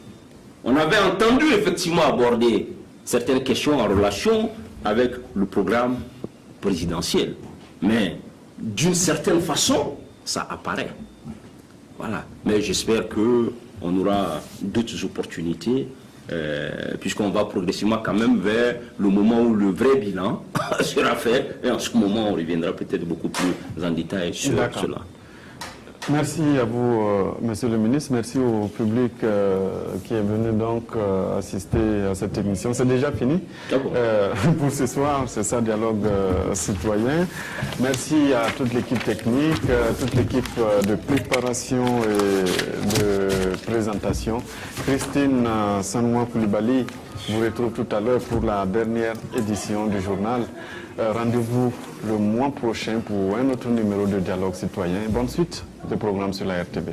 On avait entendu effectivement aborder certaines questions en relation avec le programme présidentiel. Mais d'une certaine façon, ça apparaît. Voilà. Mais j'espère qu'on aura d'autres opportunités, puisqu'on va progressivement quand même vers le moment où le vrai bilan sera fait. Et en ce moment, on reviendra peut-être beaucoup plus en détail sur cela. Merci à vous, Monsieur le ministre. Merci au public qui est venu donc assister à cette émission. C'est déjà fini pour ce soir, c'est ça, Dialogue citoyen. Merci à toute l'équipe technique, toute l'équipe de préparation et de présentation. Christine Sanoua Koulibaly vous retrouve tout à l'heure pour la dernière édition du journal. Rendez-vous le mois prochain pour un autre numéro de Dialogue citoyen. Bonne suite de programme sur la RTB.